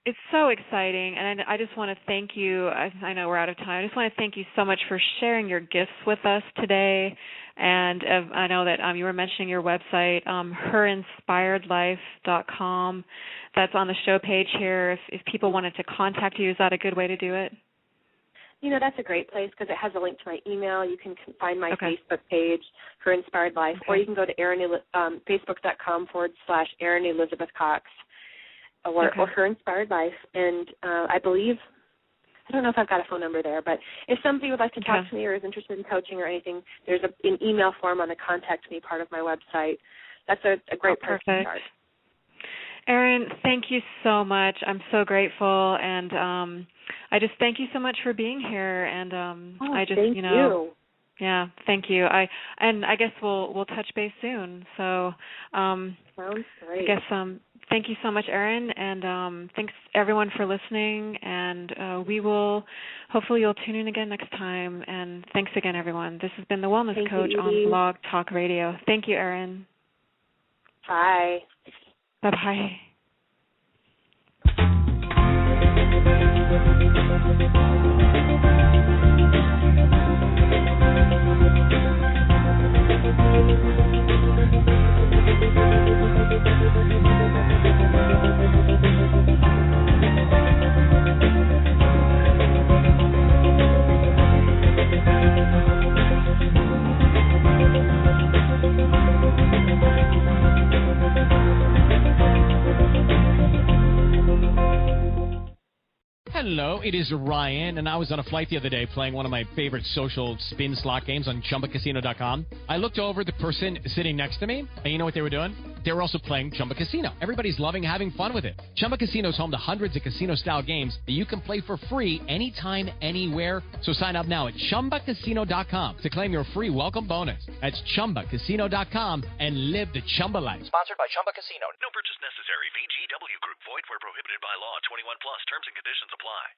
It's so exciting, and I just want to thank you. I know we're out of time. I just want to thank you so much for sharing your gifts with us today. And I know that you were mentioning your website, herinspiredlife.com. That's on the show page here. If people wanted to contact you, is that a good way to do it? That's a great place because it has a link to my email. You can find my Facebook page, Her Inspired Life, or you can go to facebook.com/Erin Elizabeth Cox. Or Her Inspired Life, and I believe, I don't know if I've got a phone number there, but if somebody would like to talk to me or is interested in coaching or anything, there's an email form on the Contact Me part of my website. That's a great place to start. Erin, thank you so much. I'm so grateful, and I just thank you so much for being here. And thank you. Yeah, thank you. I guess we'll touch base soon. So sounds great. I guess thank you so much, Erin, and thanks everyone for listening. And hopefully you'll tune in again next time. And thanks again, everyone. This has been the Wellness Coach on Blog Talk Radio. Thank you, Erin. Bye. Bye-bye. Hello, it is Ryan, and I was on a flight the other day playing one of my favorite social spin slot games on ChumbaCasino.com. I looked over at the person sitting next to me, and you know what they were doing? They were also playing Chumba Casino. Everybody's loving having fun with it. Chumba Casino is home to hundreds of casino-style games that you can play for free anytime, anywhere. So sign up now at ChumbaCasino.com to claim your free welcome bonus. That's ChumbaCasino.com and live the Chumba life. Sponsored by Chumba Casino. No purchase necessary. VGW Group. Void where prohibited by law. 21 plus. Terms and conditions apply.